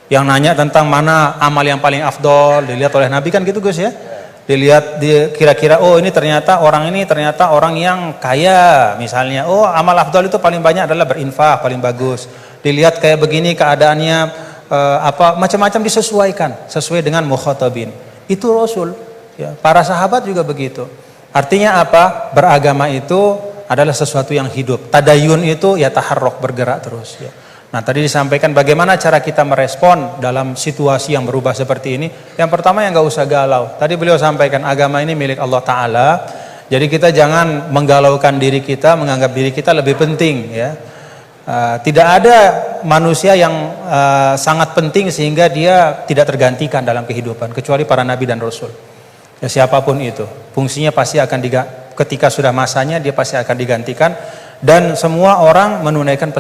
Yang nanya tentang mana amal yang paling afdol dilihat oleh Nabi kan gitu Gus ya. Dilihat kira-kira oh ini ternyata orang yang kaya misalnya. Oh amal afdol itu paling banyak adalah berinfak, paling bagus. Dilihat kayak begini keadaannya macam-macam disesuaikan sesuai dengan mukhatabin. Itu Rasul ya. Para sahabat juga begitu. Artinya apa? Beragama itu adalah sesuatu yang hidup. Tadayun itu ya taharruk, bergerak terus ya. Nah tadi disampaikan bagaimana cara kita merespon dalam situasi yang berubah seperti ini. Yang pertama yang nggak usah galau. Tadi beliau sampaikan agama ini milik Allah Ta'ala. Jadi kita jangan menggalaukan diri kita, menganggap diri kita lebih penting ya. Tidak ada manusia yang sangat penting sehingga dia tidak tergantikan dalam kehidupan kecuali para nabi dan rasul. Ya, siapapun itu, fungsinya pasti akan ketika sudah masanya dia pasti akan digantikan. Dan semua orang menunaikan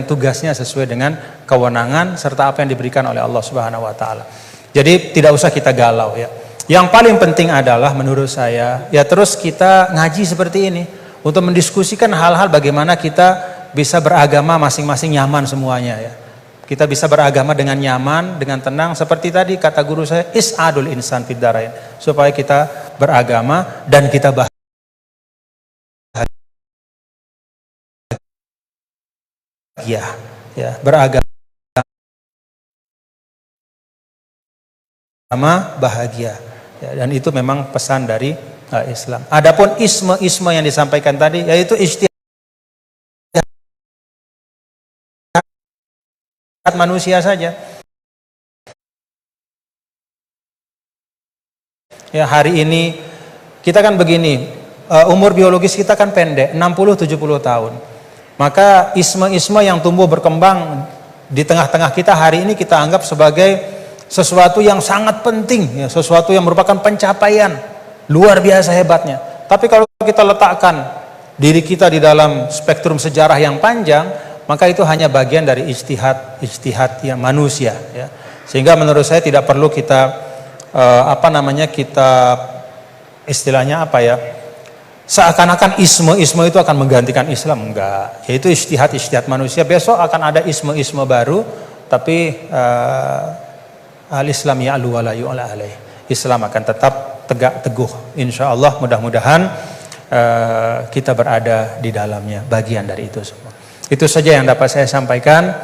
tugasnya sesuai dengan kewenangan serta apa yang diberikan oleh Allah Subhanahu wa taala. Jadi tidak usah kita galau ya. Yang paling penting adalah menurut saya ya terus kita ngaji seperti ini untuk mendiskusikan hal-hal bagaimana kita bisa beragama masing-masing nyaman semuanya ya. Kita bisa beragama dengan nyaman, dengan tenang seperti tadi kata guru saya is'adul insan fid darain, supaya kita beragama dan kita ya beragama bahagia ya, dan itu memang pesan dari Islam. Adapun isme yang disampaikan tadi yaitu ijtihad manusia saja. Ya hari ini kita kan begini, umur biologis kita kan pendek 60-70 tahun. Maka isme-isme yang tumbuh berkembang di tengah-tengah kita hari ini kita anggap sebagai sesuatu yang sangat penting, ya, sesuatu yang merupakan pencapaian luar biasa hebatnya. Tapi kalau kita letakkan diri kita di dalam spektrum sejarah yang panjang, maka itu hanya bagian dari ijtihad yang manusia. Ya. Sehingga menurut saya tidak perlu kita kita istilahnya seakan-akan isme itu akan menggantikan Islam. Enggak, yaitu ijtihad manusia. Besok akan ada isme baru, tapi al-Islam ya'lu wa la yu'la alaih. Islam akan tetap tegak teguh. Insya Allah mudah-mudahan kita berada di dalamnya, bagian dari itu semua. Itu saja yang dapat saya sampaikan.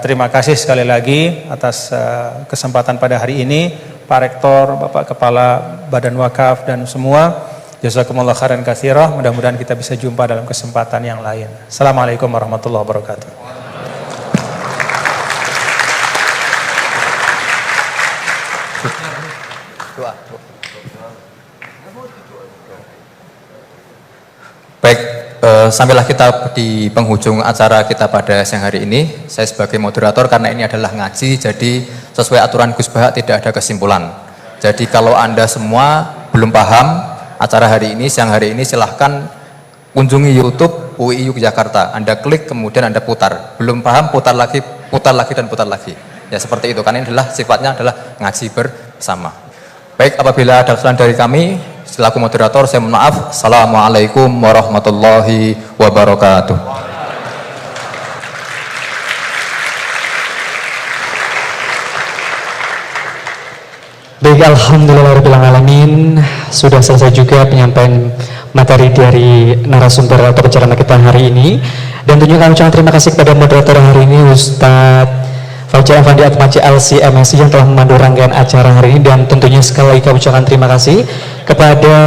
Terima kasih sekali lagi atas kesempatan pada hari ini, Pak Rektor, Bapak Kepala Badan Wakaf dan semua. Jazakumullah khairan katsira. Mudah-mudahan kita bisa jumpa dalam kesempatan yang lain. Assalamualaikum warahmatullahi wabarakatuh. Baik, sampailah kita di penghujung acara kita pada siang hari ini. Saya sebagai moderator karena ini adalah ngaji, jadi sesuai aturan Gus Baha tidak ada kesimpulan. Jadi kalau Anda semua belum paham acara hari ini, siang hari ini, silahkan kunjungi YouTube UI Yogyakarta. Anda klik kemudian Anda putar. Belum paham, putar lagi dan putar lagi. Ya seperti itu, karena ini adalah sifatnya adalah ngaji bersama. Baik, apabila ada kesalahan dari kami selaku moderator, saya mohon maaf. Assalamualaikum warahmatullahi wabarakatuh. Baik, alhamdulillahirrahmanirrahim. Sudah selesai juga penyampaian materi dari narasumber atau pembicara kita hari ini. Dan tentunya kami ucapkan terima kasih kepada moderator hari ini, Ustadz Fajar Effendi Atmaji LC MSI yang telah memandu rangkaian acara hari ini. Dan tentunya sekali lagi kami ucapkan terima kasih kepada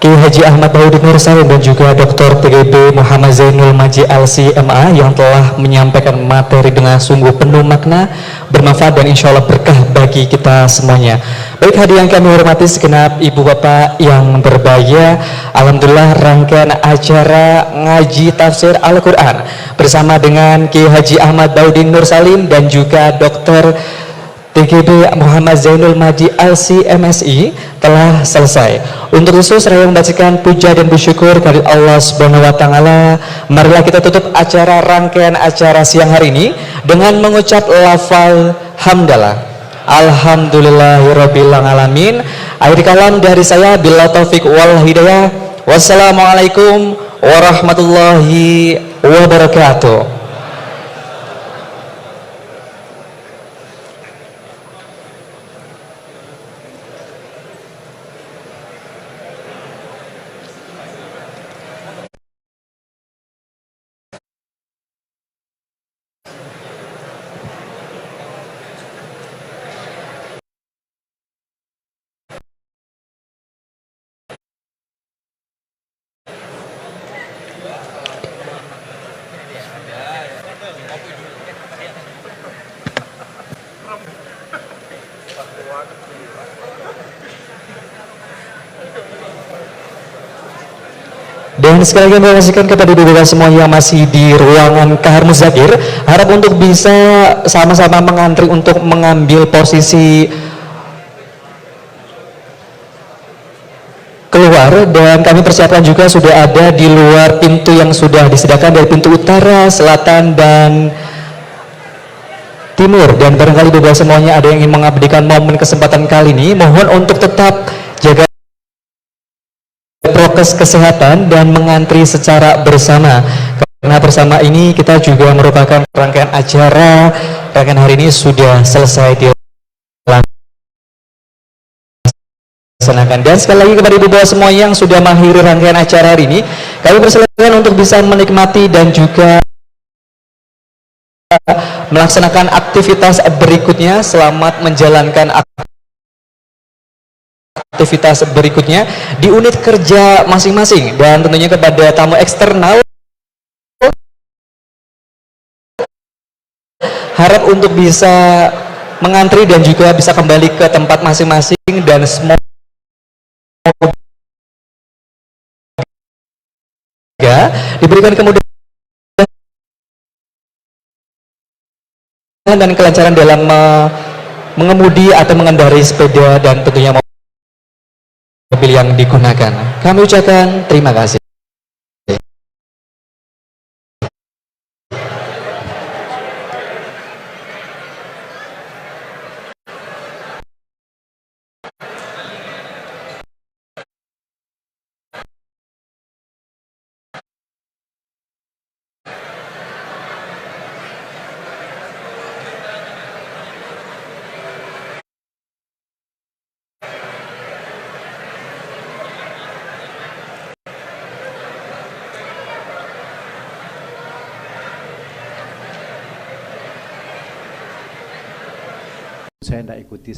Kiai Haji Ahmad Baudin Nur Salim dan juga Dr. TGB Muhammad Zainul Maji LCMA yang telah menyampaikan materi dengan sungguh penuh makna, bermanfaat dan insya Allah berkah bagi kita semuanya. Baik hadirin yang kami hormati segenap ibu bapak yang berbahagia, alhamdulillah rangkaian acara ngaji tafsir Al-Quran bersama dengan Kiai Haji Ahmad Baudin Nur Salim dan juga Dr. TGB Muhammad Zainul Mahdi LC-MSI telah selesai. Untuk itu saya membacakan puja dan bersyukur kepada Allah Subhanahu wa taala. Marilah kita tutup acara rangkaian acara siang hari ini dengan mengucap lafal hamdalah. Alhamdulillahirabbil alamin. Akhir kalam dari saya, bila taufik wal hidayah. Wassalamualaikum warahmatullahi wabarakatuh. Dan sekali lagi menyaksikan kepada ibu-ibu semua yang masih di ruangan Kahar Muzakir, harap untuk bisa sama-sama mengantri untuk mengambil posisi keluar, dan kami persiapkan juga sudah ada di luar pintu yang sudah disediakan dari pintu utara, selatan, dan timur. Dan barangkali ibu-ibu semuanya ada yang ingin mengabdikan momen kesempatan kali ini, mohon untuk tetap jaga prokes kesehatan dan mengantri secara bersama, karena bersama ini kita juga merupakan rangkaian acara. Rangkaian hari ini sudah selesai dilaksanakan. Dan sekali lagi kepada ibu bapak semua yang sudah mengakhiri rangkaian acara hari ini, kami persilakan untuk bisa menikmati dan juga melaksanakan aktivitas berikutnya. Selamat menjalankan aktivitas berikutnya di unit kerja masing-masing. Dan tentunya kepada tamu eksternal, harap untuk bisa mengantri dan juga bisa kembali ke tempat masing-masing, dan semoga diberikan kemudahan dan kelancaran dalam mengemudi atau mengendarai sepeda dan tentunya mobil yang digunakan. Kami ucapkan terima kasih. Saya tidak ikuti,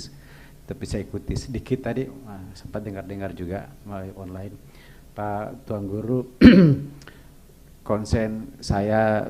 tapi saya ikuti sedikit tadi, sempat dengar-dengar juga melalui online. Pak Tuan Guru, konsen saya